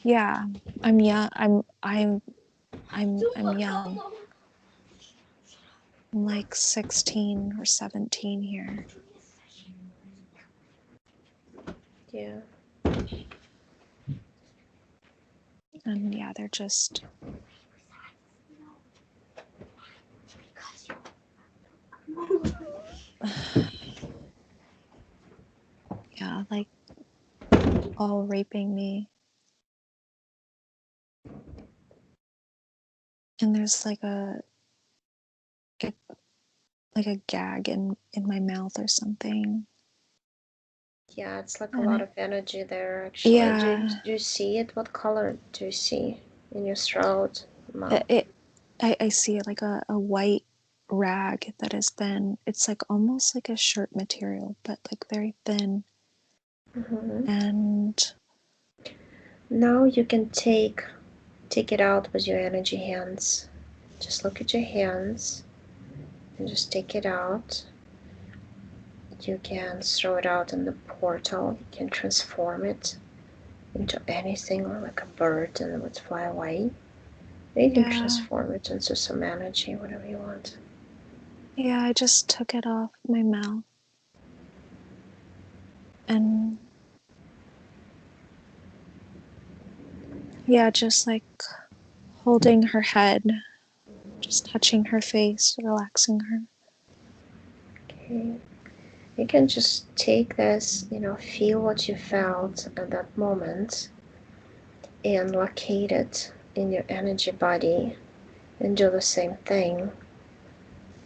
I'm young. I'm young. I'm like 16 or 17 here. Yeah. And yeah, they're just like all raping me. And there's like a gag in my mouth or something. Yeah, it's like a lot of energy there, actually. Yeah. Do you see it? What color do you see in your throat, mouth? I see like a white rag that has been, it's like almost like a shirt material, but like very thin. And now you can take it out with your energy hands. Just look at your hands and just take it out. You can throw it out in the portal. You can transform it into anything, or like a bird, and it would fly away. You can transform it into some energy, whatever you want. Yeah, I just took it off my mouth. And yeah, just like holding her head, just touching her face, relaxing her. Okay. You can just take this, feel what you felt at that moment and locate it in your energy body and do the same thing.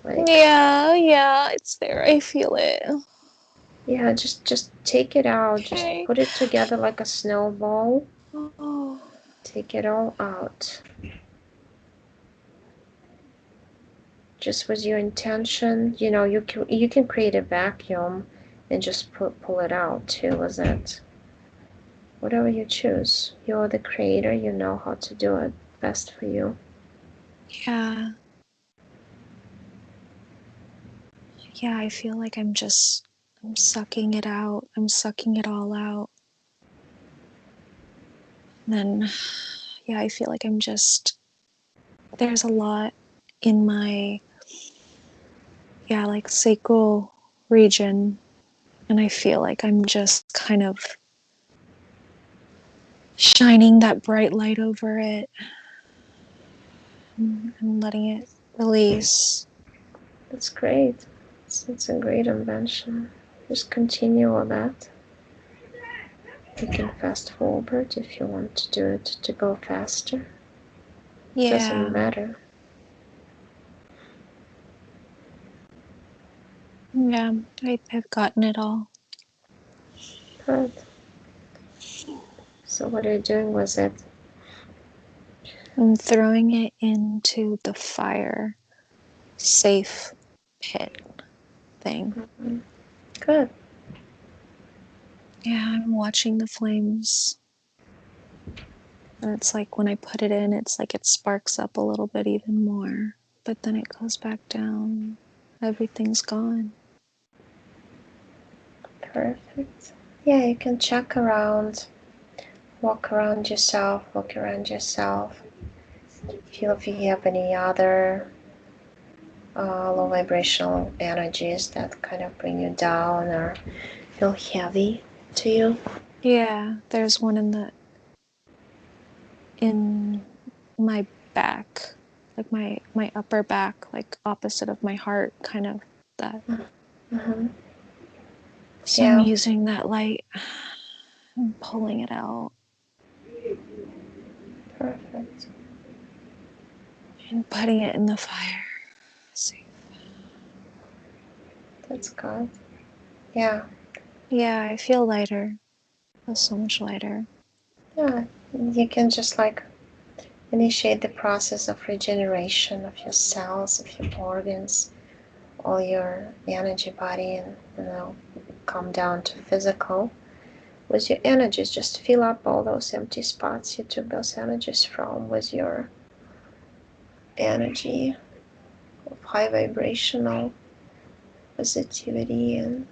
Yeah, it's there. I feel it. Yeah, just take it out. Okay. Just put it together like a snowball. Oh. Take it all out. Just with your intention, you can create a vacuum and just pull it out too with it. Whatever you choose. You're the creator, you know how to do it best for you. Yeah. Yeah, I feel like I'm sucking it out. I'm sucking it all out. And then, yeah, I feel like there's a lot in my, like sacral region. And I feel like I'm just kind of shining that bright light over it and letting it release. That's great. It's a great invention. Just continue on that. You can fast forward if you want to do it to go faster. Yeah. Doesn't matter. Yeah, I've gotten it all. Good. So what are you doing with it? I'm throwing it into the fire safe pit thing. Mm-hmm. Good. Yeah, I'm watching the flames. And it's like when I put it in, it's like it sparks up a little bit even more. But then it goes back down. Everything's gone. Perfect. Yeah, you can check around, walk around yourself, look around yourself. Feel if you have any other low vibrational energies that kind of bring you down or feel heavy to you. Yeah, there's one in my back, like my upper back, like opposite of my heart, kind of that. Mm-hmm. So I'm Yeah. using that light and pulling it out Perfect. and putting it in the fire. Safe. That's good. Yeah. Yeah, I feel lighter. I feel so much lighter. Yeah. You can just like initiate the process of regeneration of your cells, of your organs, all your energy body, and come down to physical. With your energies, just fill up all those empty spots you took those energies from with your energy of high vibrational positivity and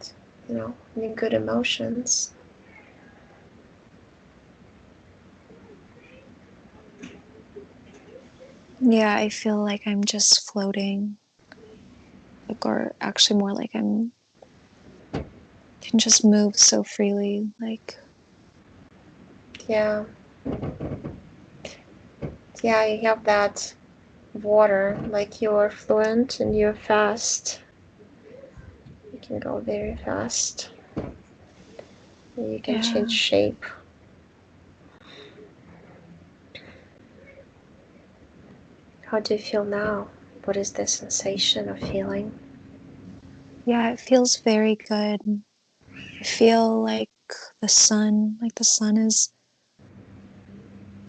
any good emotions. Yeah, I feel like I'm just floating. Like, or actually more like I'm can just move so freely. Like, Yeah. Yeah, you have that water, like you're fluent and you're fast. You can go very fast. You can change yeah. shape. How do you feel now? What is the sensation of feeling? Yeah, it feels very good. I feel like the sun is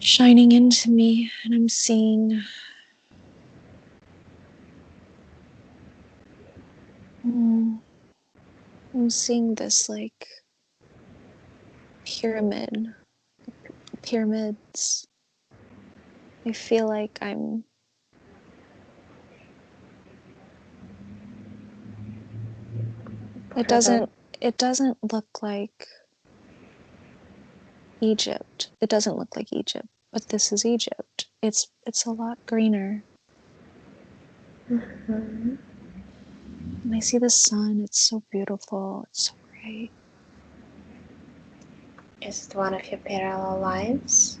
shining into me and mm, I'm seeing this like pyramids. I feel like it What are the doesn't it doesn't look like Egypt. It doesn't look like Egypt, but this is Egypt. It's a lot greener. mm-hmm. And I see the sun. It's so beautiful. It's so great. Is it one of your parallel lives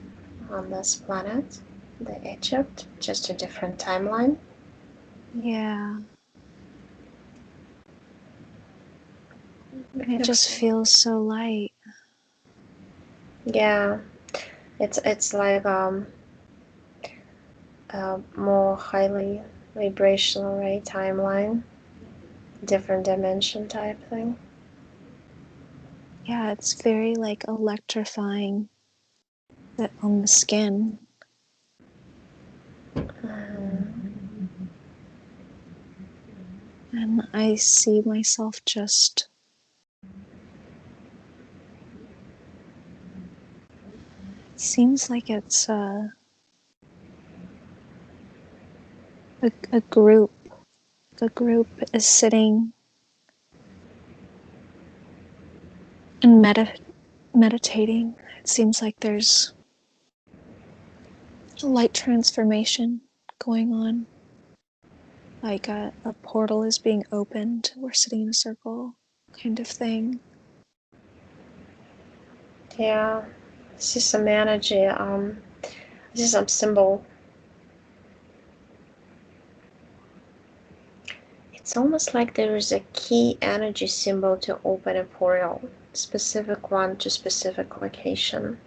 on this planet, the Egypt, just a different timeline? Yeah. And it just Beautiful. feels so light. Yeah, it's like a more highly vibrational, right, timeline, different dimension type thing. Yeah, it's very like electrifying on the skin. Mm-hmm. And I see myself just seems like it's a group. The group is sitting and meditating. It seems like there's a light transformation going on. Like a portal is being opened. We're sitting in a circle kind of thing. Yeah, I see some energy. I see some symbol. It's almost like there is a key energy symbol to open a portal, specific one to specific location.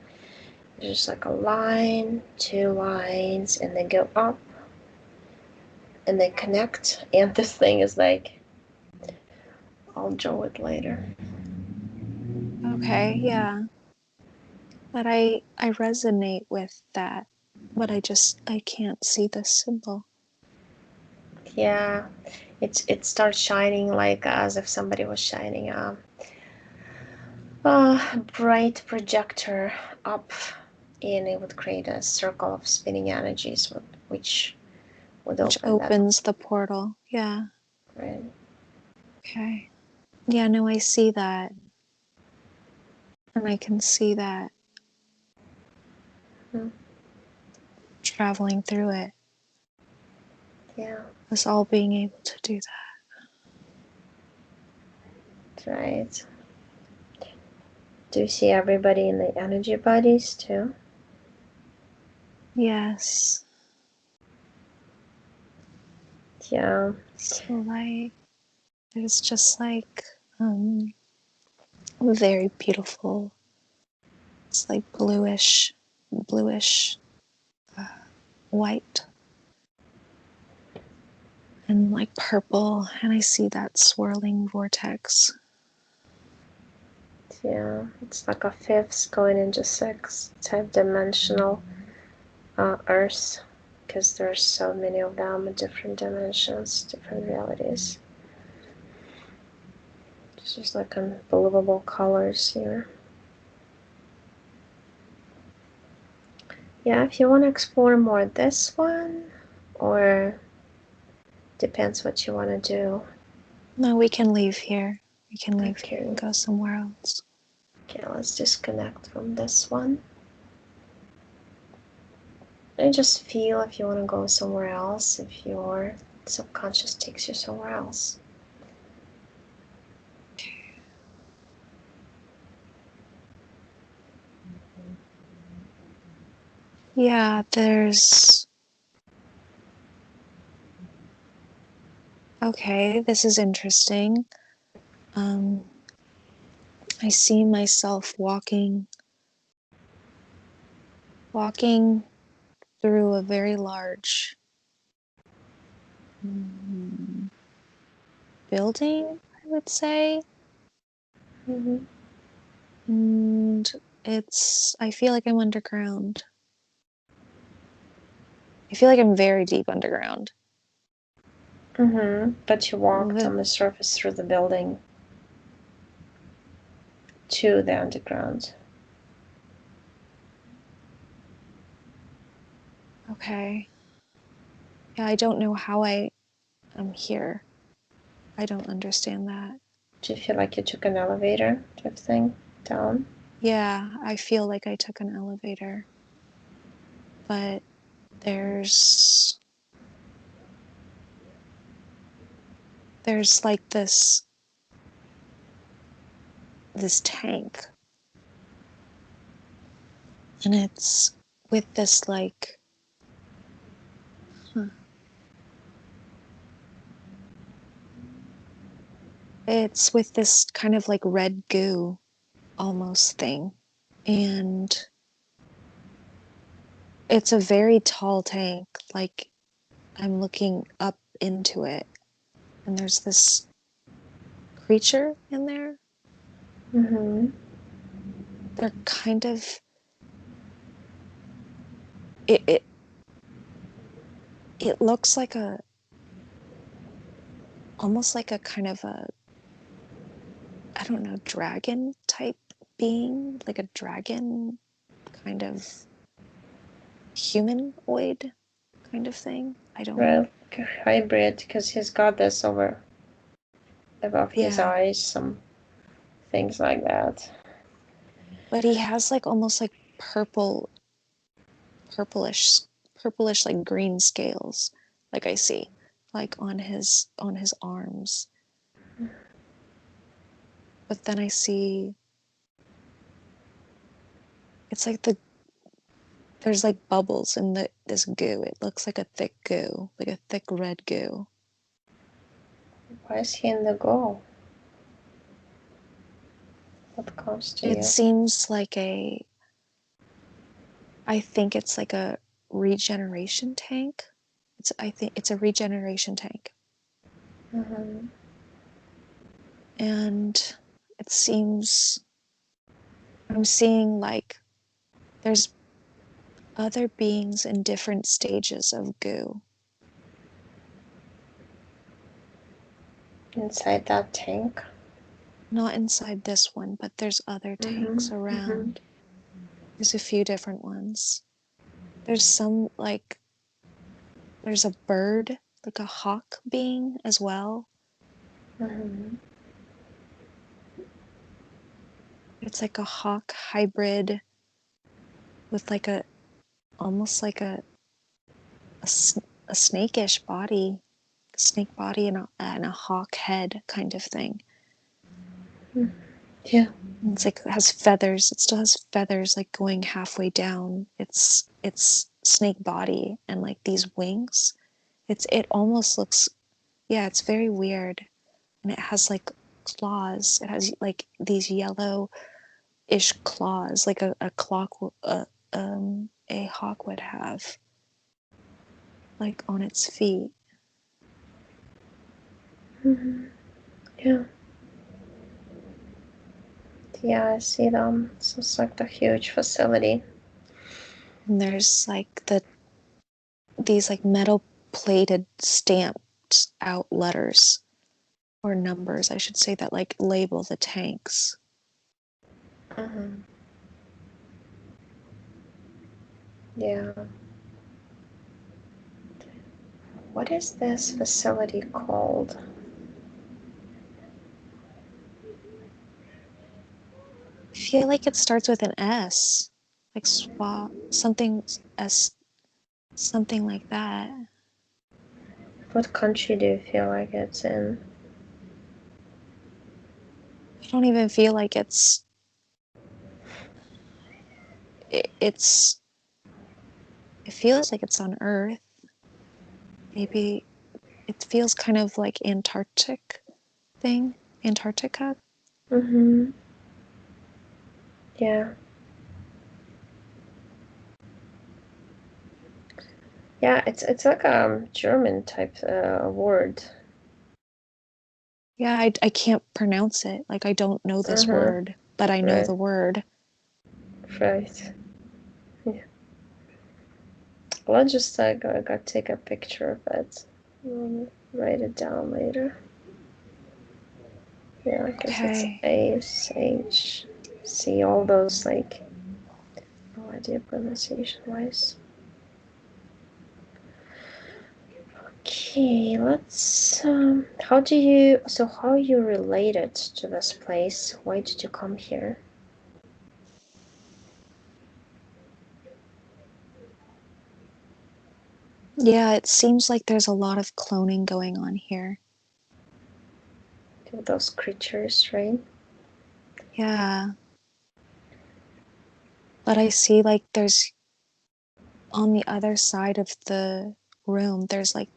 There's like a line, two lines, and they go up and they connect. And this thing is like, I'll draw it later. Okay, yeah. But I resonate with that, but I can't see the symbol. Yeah, it starts shining like as if somebody was shining a bright projector up, and it would create a circle of spinning energies, which would Which open that. opens the portal. Yeah. Right. Okay. Yeah, no, I see that. And I can see that traveling through it. Yeah. Us all being able to do that. That's right. Do you see everybody in the energy bodies too? Yes. Yeah. So like there's just like very beautiful. It's like bluish white and like purple, and I see that swirling vortex. Yeah. It's like a fifth going into six type dimensional Earth, because there's so many of them in different dimensions, different realities. Just like unbelievable colors here. Yeah, if you want to explore more this one, or depends what you want to do. No, we can leave here. We can leave here Okay. and go somewhere else. Okay, let's disconnect from this one. And just feel if you want to go somewhere else, if your subconscious takes you somewhere else. Yeah, there's. Okay, this is interesting. I see myself walking through a very large building, I would say. Mm-hmm. And I feel like I'm underground. I feel like I'm very deep underground. Mm-hmm. But you walked The, on the surface through the building to the underground. okay. Yeah, I don't know how I am here. I don't understand that. Do you feel like you took an elevator type thing down? Yeah, I feel like I took an elevator. But there's like this tank, and it's with this like it's with this kind of like red goo almost thing, and it's a very tall tank. Like I'm looking up into it, and there's this creature in there. Mm-hmm. They're kind of it it looks like a almost like a kind of a, I don't know, dragon type being, like a dragon kind of. humanoid kind of thing. I don't. Well, hybrid, because he's got this over above his eyes, some things like that. But he has like almost like purplish like green scales, like I see, like on his arms. But then I see it's like there's like bubbles in this goo. It looks like a thick goo, like a thick red goo. Why is he in the goal? What comes to It you? seems like I think it's like a regeneration tank. I think it's a regeneration tank. Mm-hmm. And it seems I'm seeing like there's other beings in different stages of goo. Inside that tank? Not inside this one, but there's other tanks around. There's a few different ones. There's some like, there's a bird, like a hawk being as well. It's like a hawk hybrid with like almost like a snakish body, snake body and a hawk head kind of thing. Yeah. And it's like it has feathers. It still has feathers like going halfway down its snake body and like these wings. It almost looks, yeah, it's very weird. And it has like claws. It has like these yellow-ish claws, like a hawk would have, like on its feet. Yeah. Yeah, I see them. So it's like the huge facility. And there's like these like metal plated stamped out letters or numbers, I should say, that like label the tanks. Yeah. What is this facility called? I feel like it starts with an S, like swap something S, something like that. What country do you feel like it's in? I don't even feel like it's. It feels like it's on Earth. Maybe it feels kind of like Antarctica. Yeah. Yeah, it's like a German type word. Yeah, I can't pronounce it. Like I don't know this word, but I know Right. the word. Right. Yeah. Well, I'll just go take a picture of it. Write it down later. Yeah, I guess it's ASH. See all those like, no idea pronunciation wise. Okay, let's. How are you related to this place? Why did you come here? Yeah, it seems like there's a lot of cloning going on here. Those creatures, right? Yeah. But I see like there's on the other side of the room, there's like,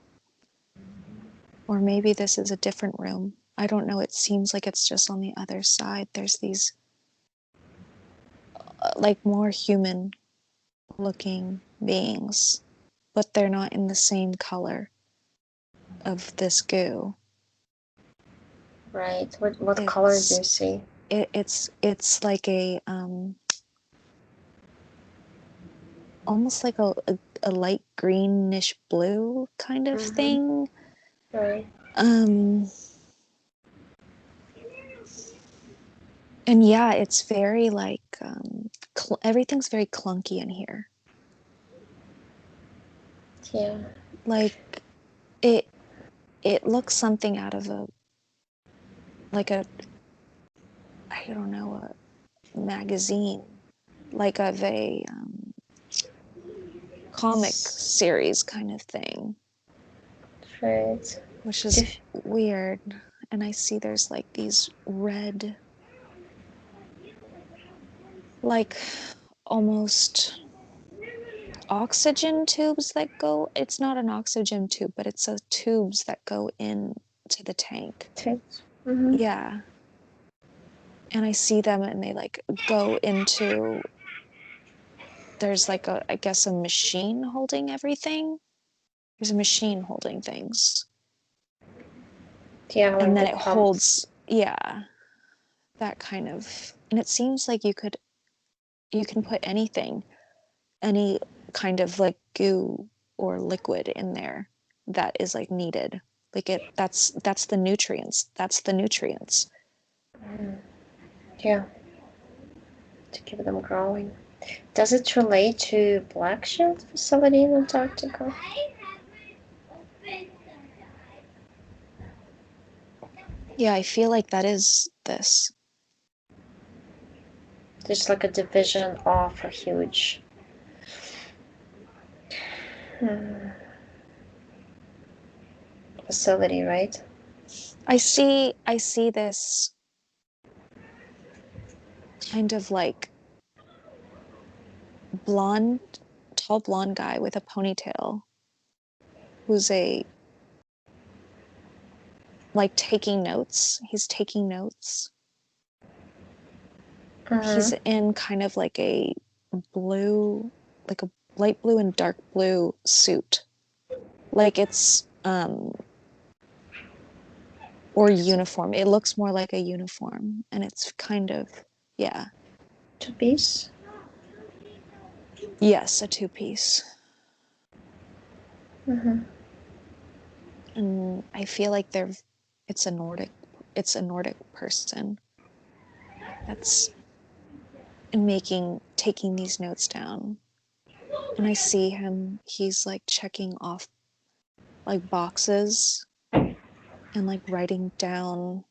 or maybe this is a different room. I don't know. It seems like it's just on the other side. There's these like more human looking beings, but they're not in the same color of this goo. Right. What color do you see? It's like a almost like a light greenish blue kind of thing. Right. And yeah, it's very like everything's very clunky in here. Yeah. Like it looks something out of a I don't know, a magazine, like of a comic series kind of thing, Right. which is weird. And I see there's like these red, like almost oxygen tubes that go, it's not an oxygen tube, but it's a tubes that go in to the tank. Mm-hmm. Yeah. And I see them and they like go into, there's like a, I guess, a machine holding everything. There's a machine holding things. Yeah, And like then the it pumps. holds, yeah, that kind of, and it seems like you can put anything, any kind of like goo or liquid in there that is like needed. Like that's the nutrients. That's the nutrients. Yeah, to keep them growing. Does it relate to Black Shield facility in Antarctica? Yeah, I feel like that is this. There's like a division off a huge facility, right? I see this kind of like blonde, tall blonde guy with a ponytail who's a like taking notes. He's taking notes. He's Mm-hmm. in kind of like a blue, like a light blue and dark blue suit. Like it's or uniform. It looks more like a uniform and it's kind of, yeah. Two-piece? Yes, a two-piece. Mm-hmm. And I feel like it's a Nordic person that's taking these notes down. And I see him, he's like checking off like boxes and like writing down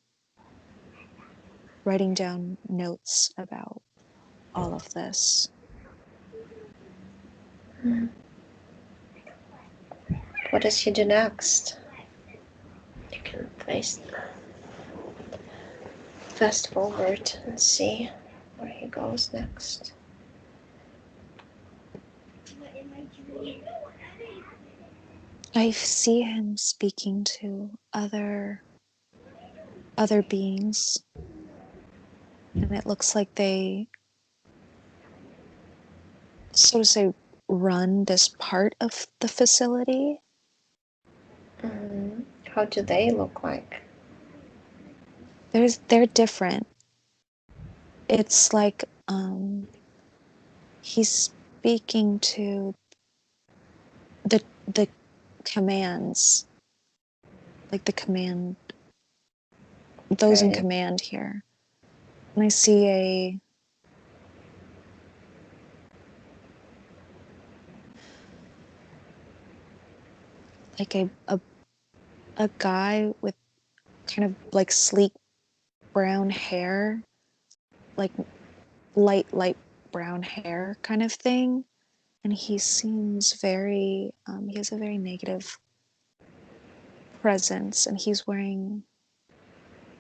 notes about all of this. What does he do next? You can fast forward and see where he goes next. I see him speaking to other beings, and it looks like they, so to say, run this part of the facility. Mm-hmm. How do they look like? They're different. It's like he's speaking to the commands, like the command, those in Right. command here. And I see a guy with kind of like sleek brown hair, like light brown hair kind of thing. And he seems very, he has a very negative presence, and he's wearing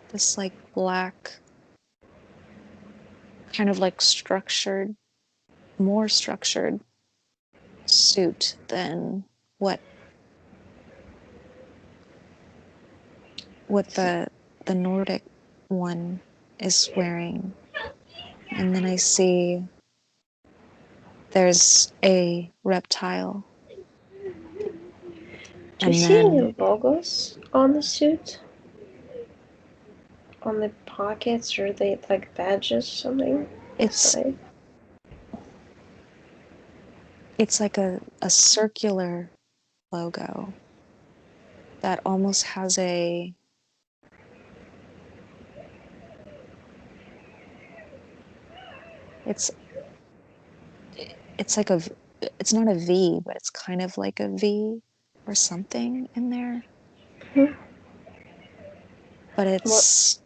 this like black, kind of like more structured suit than what the Nordic one is wearing. And then I see there's a reptile. Do you And see any then logos on the suit? On the pockets, or they like badges or something? it's Side? it's like a circular logo that almost has it's it's like it's not a V, but it's kind of like a V or something in there. Mm-hmm. But What? it's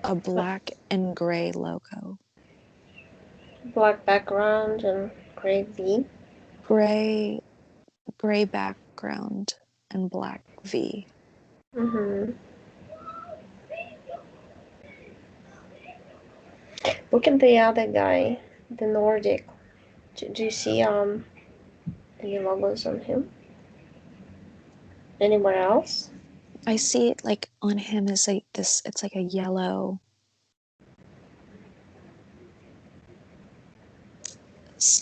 a black and gray logo. Black background and gray V. Gray background and black V. Mm-hmm. Look at the other guy, the Nordic. Do you see any logos on him? Anywhere else? I see it like on him is like this, it's like a yellow.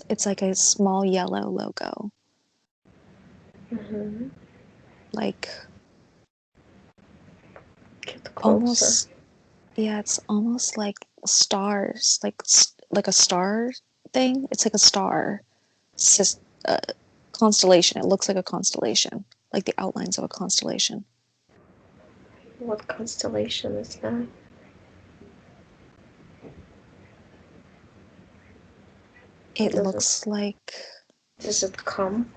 It's like a small yellow logo. Mm-hmm. Like Get closer. almost, yeah, it's almost like stars, like a star thing. It's like a star constellation. It looks like a constellation, like the outlines of a constellation. What constellation is that? It Does it looks like does it come?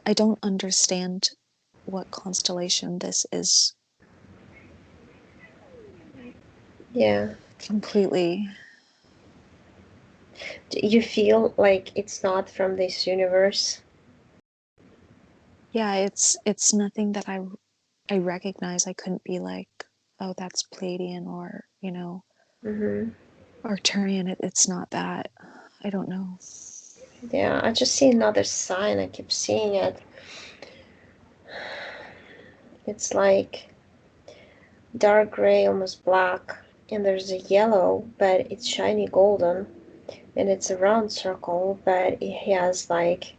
I don't understand what constellation this is Yeah. completely. Do you feel like it's not from this universe? Yeah, it's nothing that I recognize. I couldn't be like, oh, that's Palladian or, Mm-hmm. Arcturian. It's not that. I don't know. Yeah, I just see another sign. I keep seeing it. It's like dark gray, almost black, and there's a yellow, but it's shiny golden, and it's a round circle, but it has like,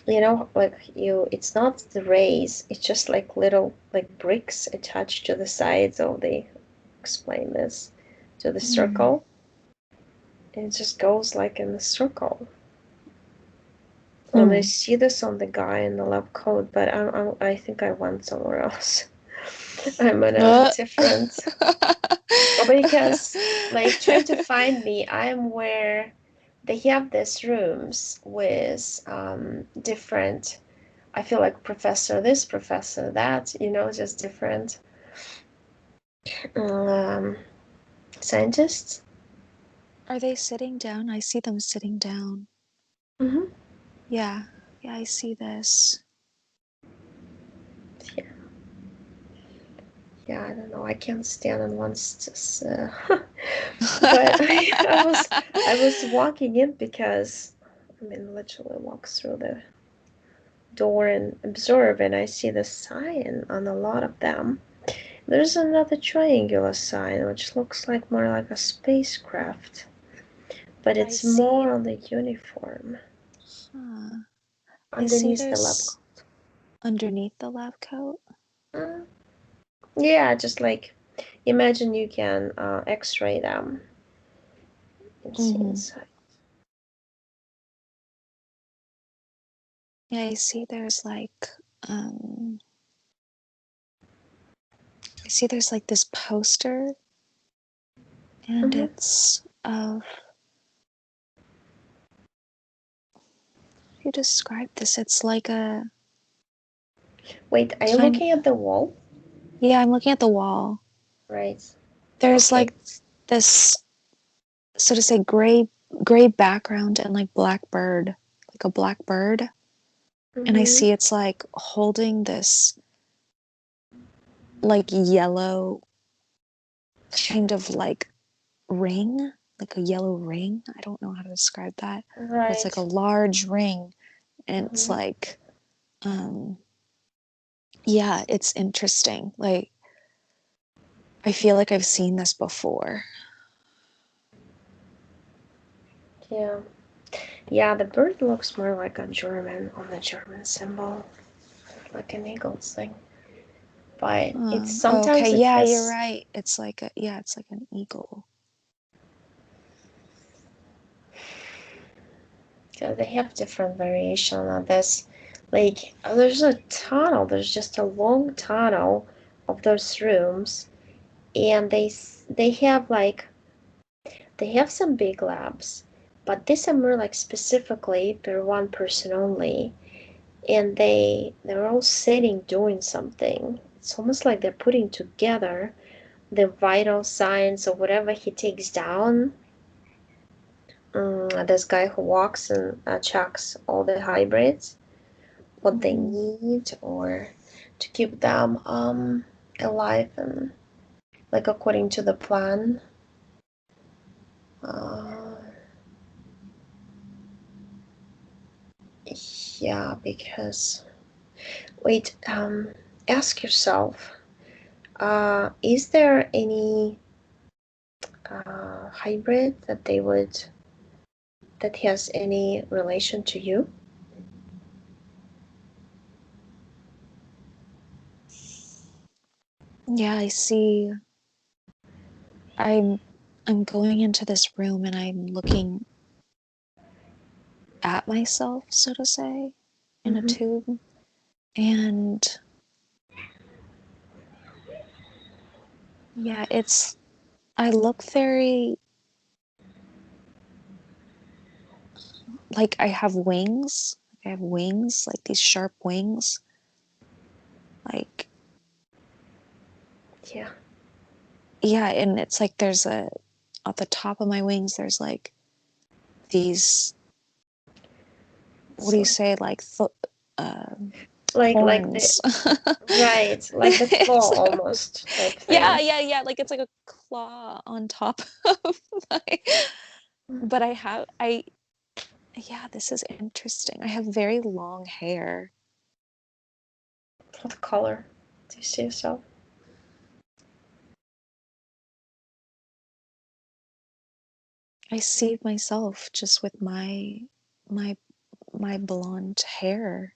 it's not the rays, it's just like little like bricks attached to the sides of the, explain this, to the Hmm. circle, and it just goes like in the circle. And I see this on the guy in the lab coat, but I think I went somewhere else. I'm in a Uh. different, because like trying to find me, I'm where they have these rooms with different, I feel like professor this, professor that, just different um, scientists. Are they sitting down? I see them sitting down. Mm-hmm. Yeah, yeah, I see this. Yeah, yeah, I don't know. I can't stand on one. But I was walking in because, I mean, literally walk through the door and observe, and I see the sign on a lot of them. There's another triangular sign which looks like more like a spacecraft, but I it's see. more on the uniform Huh. I see underneath the lab there's coat. underneath the lab coat. Mm, yeah, just like imagine you can X-ray them and see Mm-hmm. inside. Yeah, I see there's like, um, I see there's like this poster, and Mm-hmm. it's of, you describe this, it's like a Wait, are you kind, looking at the wall? yeah, I'm looking at the wall. Right. There's Okay. like this, so to say, gray background and like black bird, like a black bird. And I Mm-hmm. see it's like holding this like yellow kind of like ring, like a yellow ring. I don't know how to describe that, but it's like a Right. large ring, and it's Mm-hmm. like, yeah, it's interesting. Like, I feel like I've seen this before. Yeah. Yeah, the bird looks more like a German on the German symbol, like an eagle's thing. But it's Okay, sometimes it yeah, you're has, right. It's like it's like an eagle. they have different variation on this. Like there's a tunnel. There's just a long tunnel of those rooms, and they have like They have some big labs, but these are more like specifically per one person only, and they're all sitting doing something. It's almost like they're putting together the vital signs or whatever he takes down. This guy who walks and checks all the hybrids, what they need, or to keep them alive and like according to the plan. Yeah, because wait, ask yourself, is there any hybrid that has any relation to you? Yeah, I see. I'm going into this room and I'm looking at myself, so to say, in a tube. And yeah, I look very like I have wings. I have wings, like these sharp wings. Like, Yeah. yeah, and it's like at the top of my wings, there's like these, what do you say, like, Like the horns. right, like the claw almost type thing. Yeah. Like it's like a claw on top of my. But yeah, this is interesting. I have very long hair. What color do you see yourself? I see myself just with my my blonde hair.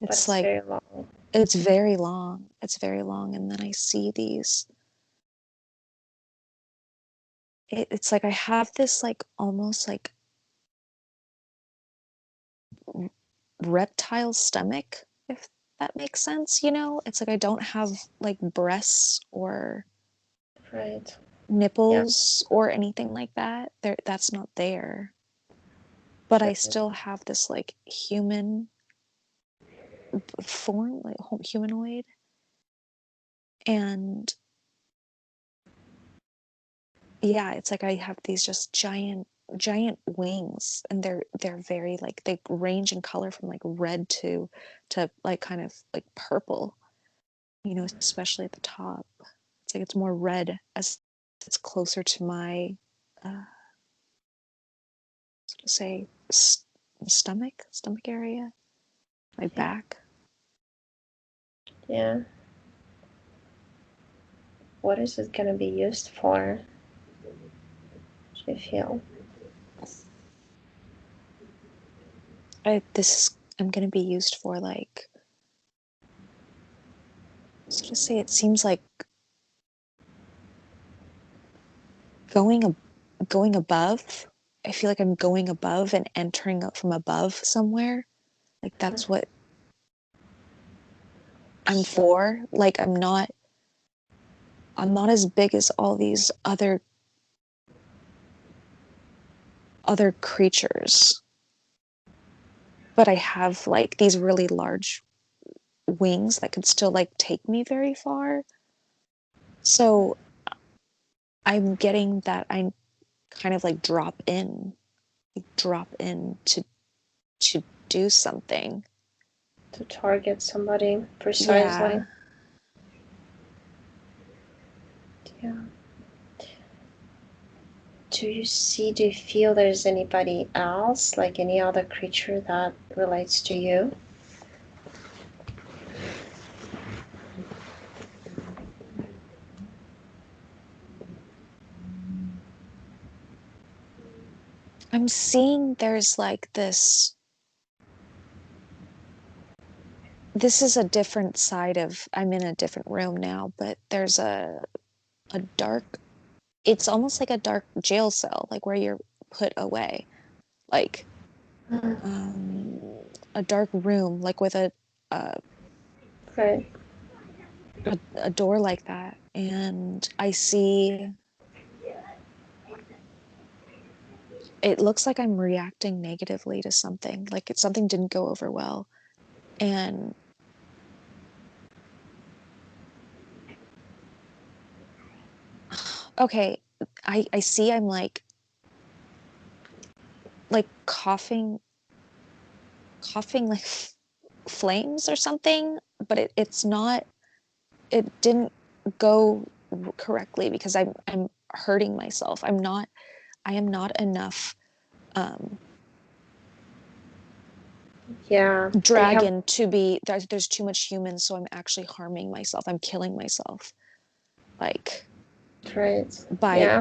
But It's it's like very long. it's very long. It's very long, and then I see these. It's like I have this like almost like reptile stomach, if that makes sense. It's like I don't have like breasts or Right. Yeah. nipples or anything like that. That's not there. But I Right. still have this like human form, like humanoid. And yeah, it's like I have these just giant wings, and they're very like they range in color from like red to like kind of like purple, especially at the top. It's like it's more red as it's closer to my so to say stomach area, my Yeah. back. Yeah. What is it gonna be used for? Do you feel? I'm gonna be used for like, so to say, it seems like going going above. I feel like I'm going above and entering up from above somewhere. Like that's what I'm for. Like I'm not as big as all these other creatures, but I have like these really large wings that could still like take me very far. So I'm getting that I kind of like drop in to do something. To target somebody Yeah. precisely. Yeah. Do you feel there's anybody else, like any other creature that relates to you? I'm seeing there's like this is a different side of, I'm in a different room now, but there's a dark, it's almost like a dark jail cell, like where you're put away, like um a dark room, like with Right. a door like that. And I see it looks like I'm reacting negatively to something, like something didn't go over well. And okay, I see I'm like coughing like flames or something, but it's not, it didn't go correctly because I'm hurting myself. I am not enough Yeah, they have, dragon to be there's too much human, so I'm actually harming myself. I'm killing myself, like right. by Yeah.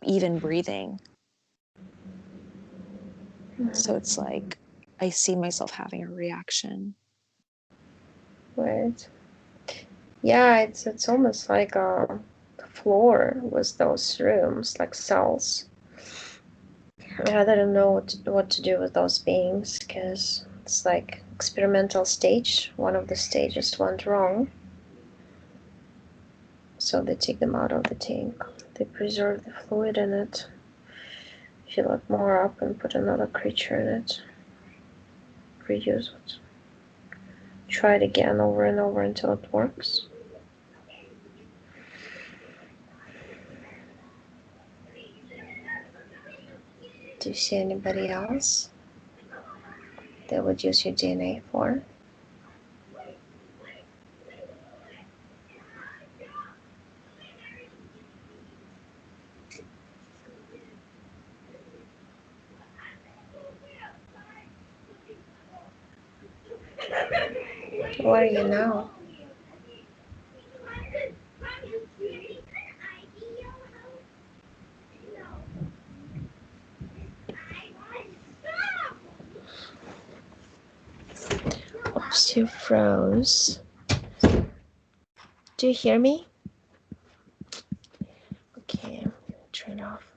even breathing. So Mhm. it's like I see myself having a reaction. Right. Yeah, it's almost like a floor with those rooms, like cells. I don't know what to do with those beings because it's like experimental stage. One of the stages went wrong, so they take them out of the tank. They preserve the fluid in it, fill it more up, and put another creature in it. Reuse it. Try it again over and over until it works. Do you see anybody else that would use your DNA for? Where are you now? Oops, you froze. Do you hear me? Okay, turn off.